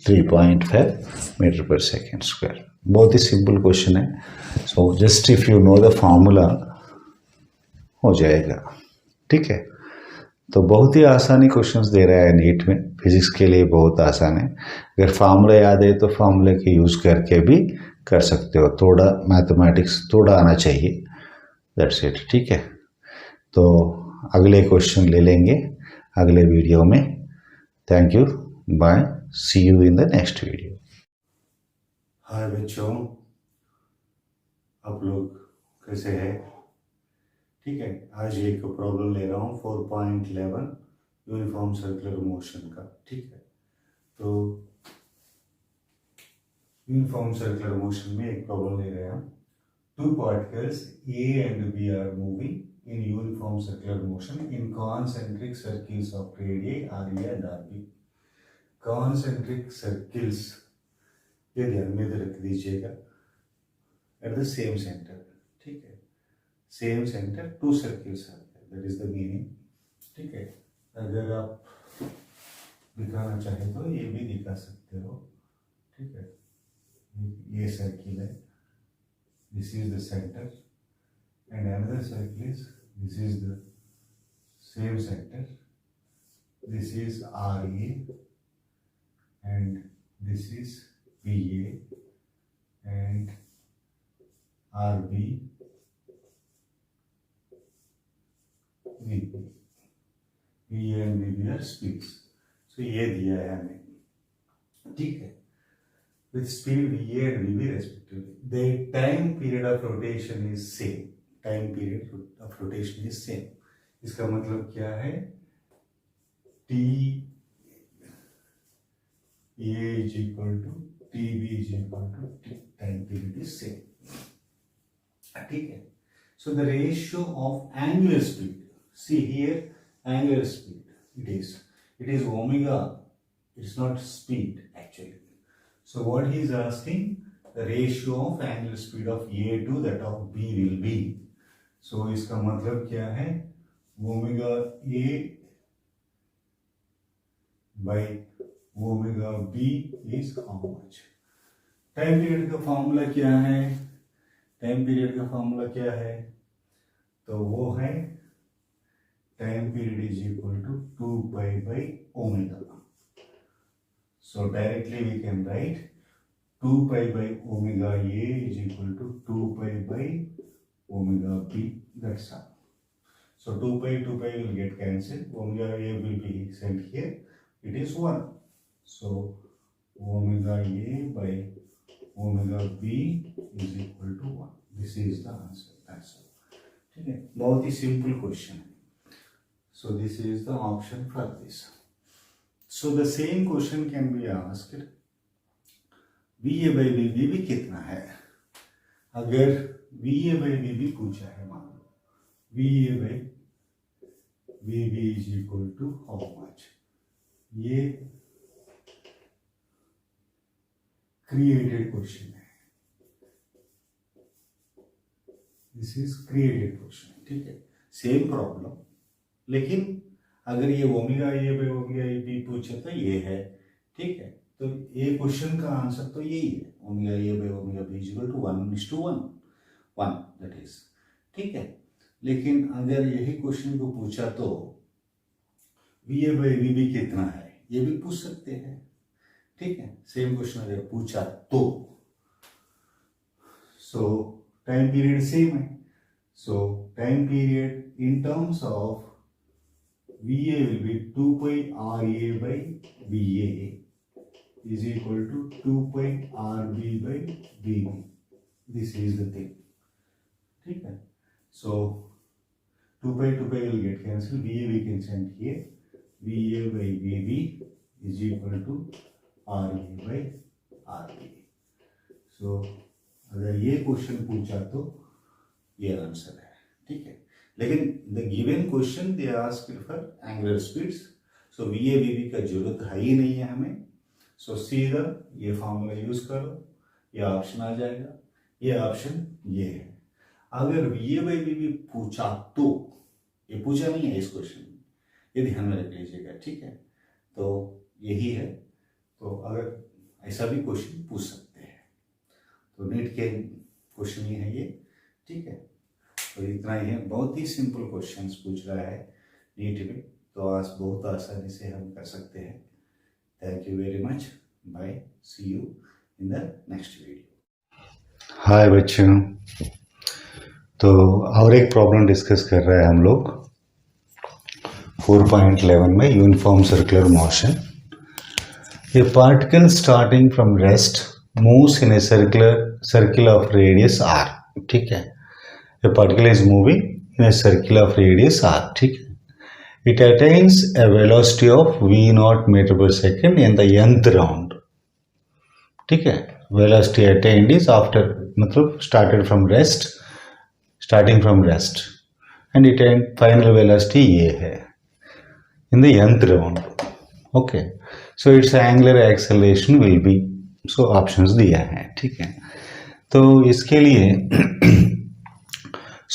3.5 metre per second square. बहुत ही सिंपल क्वेश्चन है. So just if you know the formula हो जाएगा. ठीक है. तो बहुत ही आसानी क्वेश्चंस दे रहा है नीट में. फिजिक्स के लिए बहुत आसान है. अगर फार्मूला याद है तो फार्मूले के यूज़ करके भी कर सकते हो. थोड़ा मैथमेटिक्स थोड़ा आना चाहिए. That's it. ठीक है. तो अगले क्वेश्चन ले लेंगे अगले वीडियो में. Thank you. Bye. See you in the next video. Hi बच्चों, आप लोग कैसे हैं? ठीक है. आज एक प्रॉब्लम ले रहा हूँ 4.11 यूनिफॉर्म सर्कुलर मोशन का. ठीक है. तो यूनिफॉर्म सर्कुलर मोशन में एक प्रॉब्लम ले रहे हैं हम. Two particles A and B are moving in uniform circular motion in concentric circles of radii RE and RB. Concentric circles ये ध्यान में रख दीजिएगा. At the same center, ठीक है. Same center, two circles are there. That is the meaning. ठीक है. अगर आप दिखाना चाहें तो ये भी दिखा सकते हो. ठीक है. ये सर्किल है. This is the center, and another circle is, this is the same center. This is RA, and this is BA, and RB, VB. BA and VB are speeds. So ये दिया है हमें. ठीक है. With speed VA and VB respectively. The time period of rotation is same. Time period of rotation is same. इसका मतलब क्या है? T A is equal to TB is equal to T. Time period is same. ठीक है. So the ratio of angular speed. See here, angular speed. It is omega. It's not speed actually. So what he is asking, the ratio of angular speed of A to that of B will be. So इसका मतलब क्या है? Omega A by omega B is how much? Time period का formula क्या है? Time period का formula क्या है? तो वो है time period is equal to 2 pi by omega. So directly we can write 2 pi by omega A is equal to 2 pi by omega B. That's all. So 2 pi will get cancelled. Omega A will be sent here. It is 1. So omega A by omega B is equal to 1. This is the answer. That's all. ठीक है. बहुत ही simple question. So this is the option for this. So the same question can be asked. VA by VB भी कितना है? अगर VA by VB पूछा है, मान लो VA by VB is equal to how much? ये created question है. This is created question. ठीक है. Same problem. लेकिन अगर ये omega A by omega B पूछे तो ये है. ठीक है. तो ये क्वेश्चन का आंसर तो यही है. Omega A by omega B is equal to 1:1 that is. ठीक है. लेकिन अगर यही क्वेश्चन को पूछा तो V A by V B कितना है, ये भी पूछ सकते हैं. ठीक है. सेम क्वेश्चन अगर पूछा तो सो टाइम पीरियड सेम है. सो time period in terms of VA will be 2 pi RA by VA is equal to 2 pi RB by VB. This is the thing. ठीक है. So 2 pi will get cancelled. VA we can send here. VA by VB is equal to RA by RB. So अगर ये question पूछा तो ये answer है. ठीक है. लेकिन the given question they asked for angular speeds. So VA VB का जरूरत है ही नहीं है हमें. सो सीधा ये फॉर्मूला यूज करो, ये ऑप्शन आ जाएगा. ये ऑप्शन ये है. अगर VA by VB पूछा तो, ये पूछा नहीं है इस क्वेश्चन में, ये ध्यान में रख लीजिएगा. ठीक है. तो यही है. तो अगर ऐसा भी क्वेश्चन पूछ सकते हैं तो नीट के क्वेश्चन ही है ये. ठीक है. तो इतना ही है. बहुत ही सिंपल क्वेश्चंस पूछ रहा है नीट में, तो आज बहुत आसानी से हम कर सकते हैं. Thank you very much. Bye. See you in the next video. Hi बच्चों. तो और एक प्रॉब्लम डिस्कस कर रहे हैं हम लोग 4.11 में uniform circular motion. A particle starting from rest moves in a circle of radius r. ठीक है. A particle is moving in a circle of radius r. ठीक है. It attains a velocity of v0 meter per second in the nth round. ठीक है. velocity attained is after मतलब starting from rest and it and final velocity ये है in the nth round. Okay, so its angular acceleration will be, so options दिया है, ठीक है. तो इसके लिए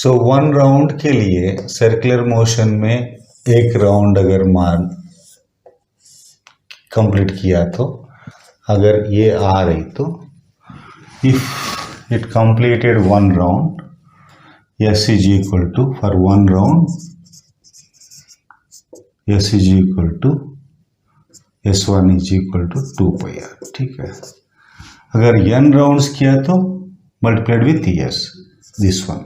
सो 1 राउंड के लिए सर्कुलर मोशन में एक राउंड अगर मान कंप्लीट किया तो अगर ये आ रही तो if it completed 1 round s is equal to for 1 round s is equal to s1 is equal to 2 pi r, ठीक है. अगर n राउंड्स किया तो multiplied with s, this one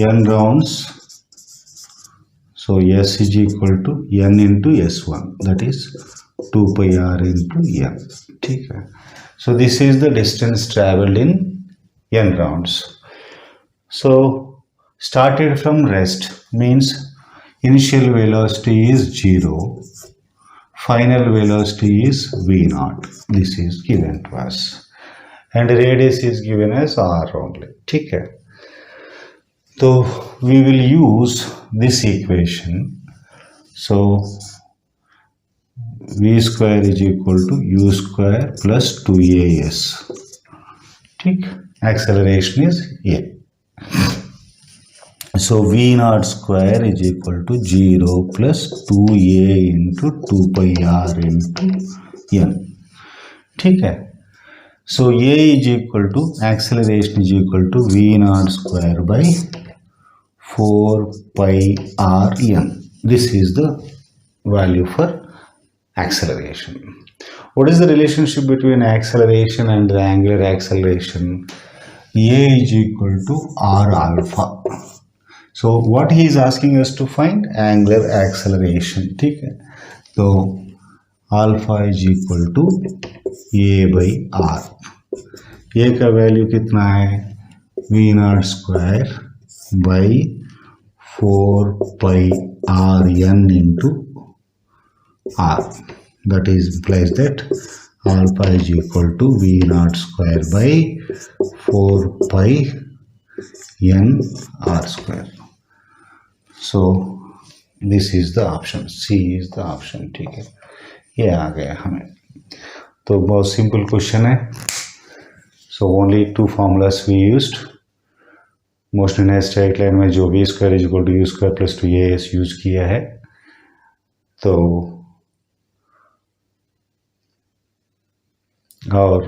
n rounds, so s is equal to n into s1, that is 2 pi r into n, ठीक है. So this is the distance traveled in n rounds. So started from rest means initial velocity is 0, final velocity is v0, this is given to us and radius is given as r only, ठीक है. So we will use this equation. So v square is equal to u square plus 2as, ठीक. Acceleration is a. So v naught square is equal to 0 plus 2a into 2 pi r into n, ठीक है. So a is equal to acceleration is equal to v naught square by 4 pi r n. This is the value for acceleration. What is the relationship between acceleration and the angular acceleration? A is equal to r alpha. So what he is asking us to find? Angular acceleration, ठीक है. तो alpha is equal to a by r. a का value कितना है? v naught square by 4 pi r n into r. That is implies that alpha is equal to v naught square by 4 pi n r square. So this is the option, C is the option, ठीक है. ये आ गया हमें. तो बहुत simple question है. So only 2 formulas we used. Motion in straight line में जो v square is equal to u square plus 2as use किया है. तो और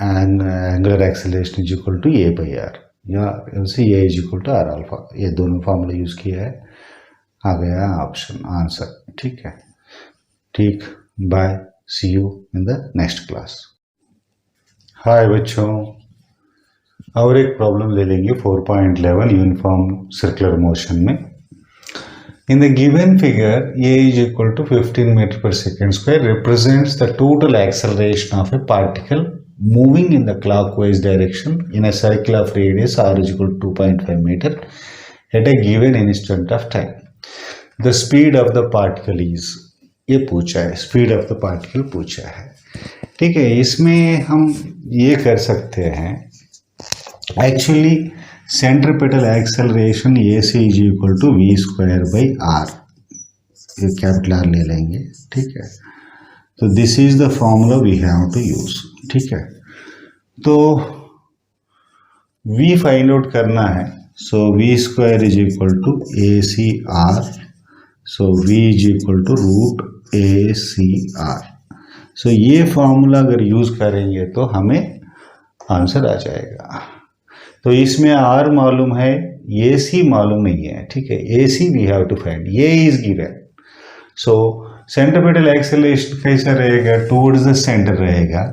angular acceleration is equal to a by r या a is equal to r alpha, ये दोनों formula use किया है. आ गया ऑप्शन आंसर, ठीक है. ठीक, bye, see you in the next class. Hi बच्चों, और एक प्रॉब्लम ले लेंगे 4.11 यूनिफॉर्म सर्कुलर मोशन में. In the given figure a is equal to 15 meter per second square represents the total acceleration of a particle moving in the clockwise direction in a circle of radius r is equal to 2.5 meter at a given instant of time. The speed of the particle is, ये पूछा है, speed of the particle पूछा है, ठीक है. इसमें हम ये कर सकते हैं actually centripetal acceleration AC is equal to v square by r, ये कैपिटल R ले लेंगे, ठीक है. तो this is the formula we have to use, ठीक है. तो v फाइंड आउट करना है. So v square is equal to ACR, so v is equal to root ACR. So ये फॉर्मूला अगर यूज करेंगे तो हमें आंसर आ जाएगा. तो इसमें R मालूम है, AC मालूम नहीं है, ठीक है. AC we have to find, ये is given. So centripetal acceleration कैसा रहेगा? टुवर्ड्स द सेंटर रहेगा.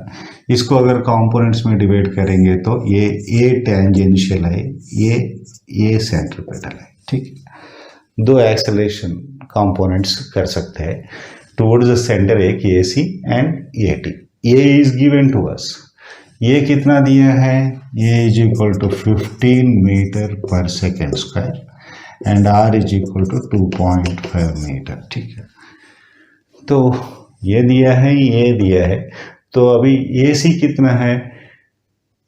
इसको अगर कंपोनेंट्स में डिवाइड करेंगे तो ये A टेंजेंशियल है, ये सेंट्रीपिटल है, ठीक है. 2 एक्सेलरेशन कंपोनेंट्स कर सकते हैं. टुवर्ड्स द सेंटर एक AC and AT. A is given to us. ये कितना दिया है? ये is equal to 15 metre per second square and R is equal to 2.5 metre, ठीक है. तो ये दिया है, ये दिया है. तो अभी AC कितना है?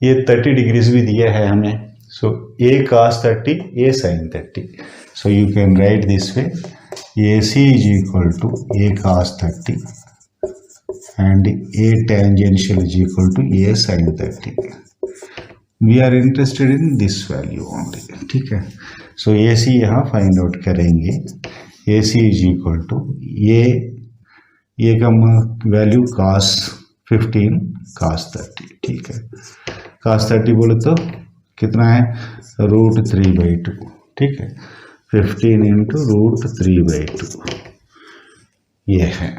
ये 30 डिग्रीज भी दिया है हमें. सो a cos 30, a sin 30. So you can write this way: AC is equal to a cos 30 and a tangential is equal to a sin 30. We are interested in this value only. ठीक है. So AC यहाँ find out करेंगे. AC is equal to ये का value cos 15 cos 30. ठीक है. cos 30 बोले तो कितना है, √3/2. ठीक है. 15 इंटू √3/2 ये है.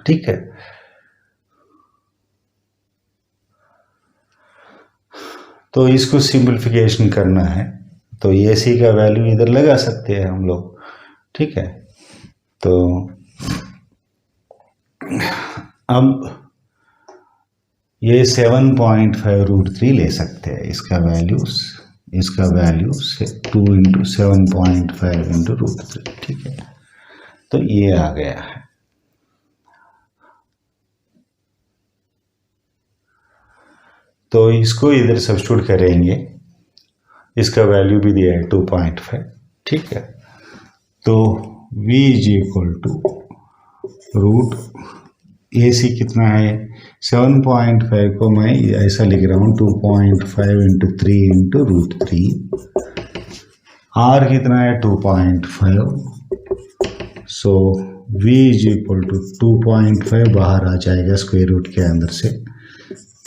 ठीक है. तो इसको सिंपलीफिकेशन करना है तो AC का वैल्यू इधर लगा सकते हैं हम लोग. ठीक है. तो अब ये 7.5 √3 ले सकते हैं. इसका वैल्यू 2 इंटू 7.5 इंटू √3. ठीक है. तो ये आ गया है. तो इसको इधर सब्स्टिट्यूट करेंगे. इसका वैल्यू भी दिया है 2.5. ठीक है. तो V is equal to AC कितना है, 7.5 को मैं ऐसा लिख रहा हूँ 2.5 इंटू 3 इंटू √3. R कितना है 2.5. सो V इज इक्वल टू 2.5 बाहर आ जाएगा स्क्वायर रूट के अंदर से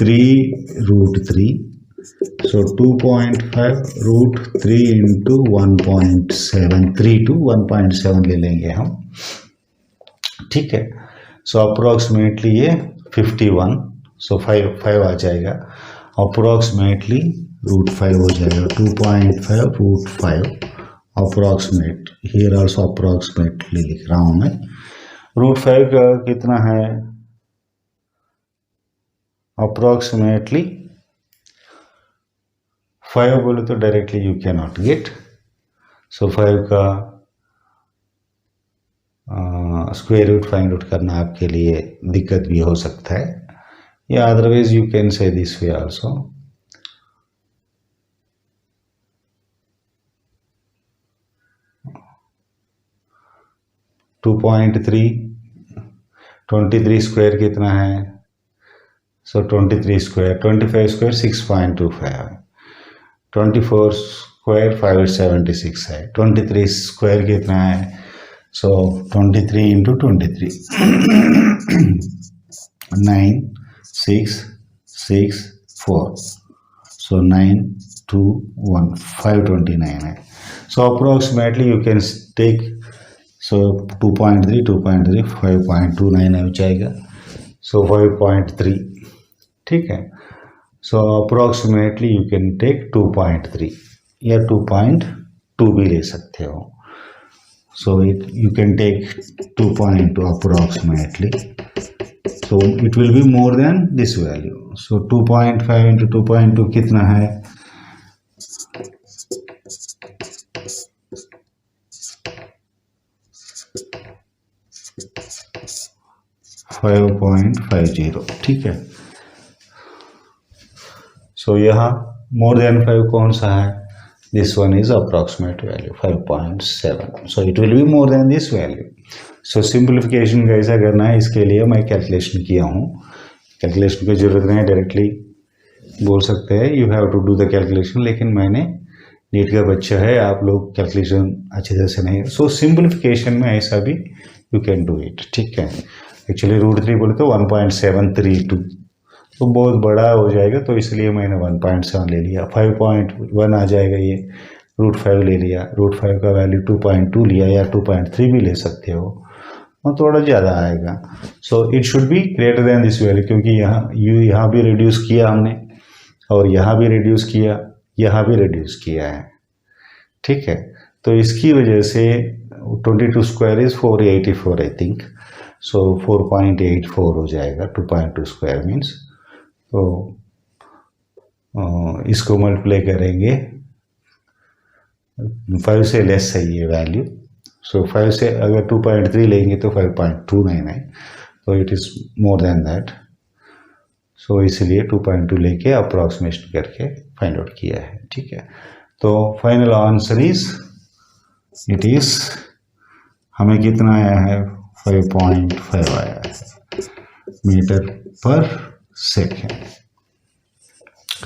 3√3. सो 2.5 √3 इंटू 1.732 1.7 ले लेंगे हम. ठीक है. सो अप्रोक्सीमेटली ये 51. सो 5 आ जाएगा. अप्रोक्सीमेटली √5 हो जाएगा. 2.5 √5 अप्रोक्सीमेट. हियर आल्सो अप्रोक्सीमेटली लिख रहा हूँ मैं. √5 का कितना है, अप्रोक्सीमेटली 5 बोले तो directly you can not get. So 5 का स्क्वायर रूट फाइंड आउट करना आपके लिए दिक्कत भी हो सकता है, या otherwise you can say this way also. (2.3) 23 square कितना है, सो 23 स्क्वायर 25 स्क्वायर 6.25. 24 स्क्वायर 576 है. 23 स्क्वायर कितना है, सो 23 इंटू 23 9 6 6 4. सो 9 2 1 529 है. सो अप्रोक्सीमेटली यू कैन टेक. सो 2.3 5.29 हो जाएगा. सो 5.3. ठीक है. सो अप्रोक्सीमेटली यू कैन टेक 2.3 या 2.2 भी ले सकते हो. So you can take 2.2 approximately. So it will be more than this value. So 2.5 into 2.2 कितना है, 5.50. ठीक है. सो यहाँ मोर देन 5 कौन सा है, this one is approximate value 5.7. so it will be more than this value. so simplification कैसा करना है, इसके लिए मैं कैलकुलेशन किया हूँ. कैलकुलेशन की जरूरत नहीं, डायरेक्टली बोल सकते हैं you have to do the calculation. लेकिन मैंने नीट का बच्चा है, आप लोग कैलकुलेशन अच्छे तरह से नहीं. सो सिंप्लीफिकेशन में ऐसा भी यू कैन डू इट. ठीक है. एक्चुअली √3 बोले तो 1.732 तो बहुत बड़ा हो जाएगा, तो इसलिए मैंने 1.7 ले लिया. 5.1 आ जाएगा, ये √5 ले लिया. √5 का वैल्यू 2.2 लिया, या 2.3 भी ले सकते हो, और थोड़ा ज़्यादा आएगा. So it should be greater than this value, क्योंकि यहाँ भी रिड्यूस किया हमने, और यहाँ भी रिड्यूस किया, यहाँ भी रिड्यूस किया है. ठीक है. तो इसकी वजह से 22 स्क्वायर इज 484 आई थिंक. सो 4.84 हो जाएगा. 2.2 स्क्वायर मीन्स. तो इसको मल्टीप्लाई करेंगे, 5 से लेस है ये वैल्यू. सो 5 से अगर 2.3 लेंगे तो 5.29 है, तो it is more than that. So इसलिए 2.2 लेके अप्रॉक्सीमेशन करके फाइंड आउट किया है, ठीक है। तो final answer is it is हमें कितना आया है 5.5 आया है मीटर पर सेकेंड,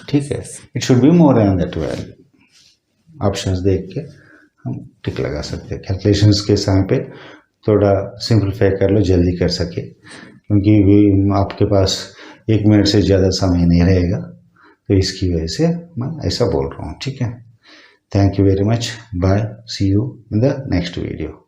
ठीक है। It should be more than that value. Options देख के हम टिक लगा सकते हैं। कैलकुलेशंस के समय पे थोड़ा सिंपलीफाई कर लो, जल्दी कर सके, क्योंकि आपके पास 1 मिनट से ज़्यादा समय नहीं रहेगा, तो इसकी वजह से मैं ऐसा बोल रहा हूँ, ठीक है। Thank you very much, bye, see you in the next video.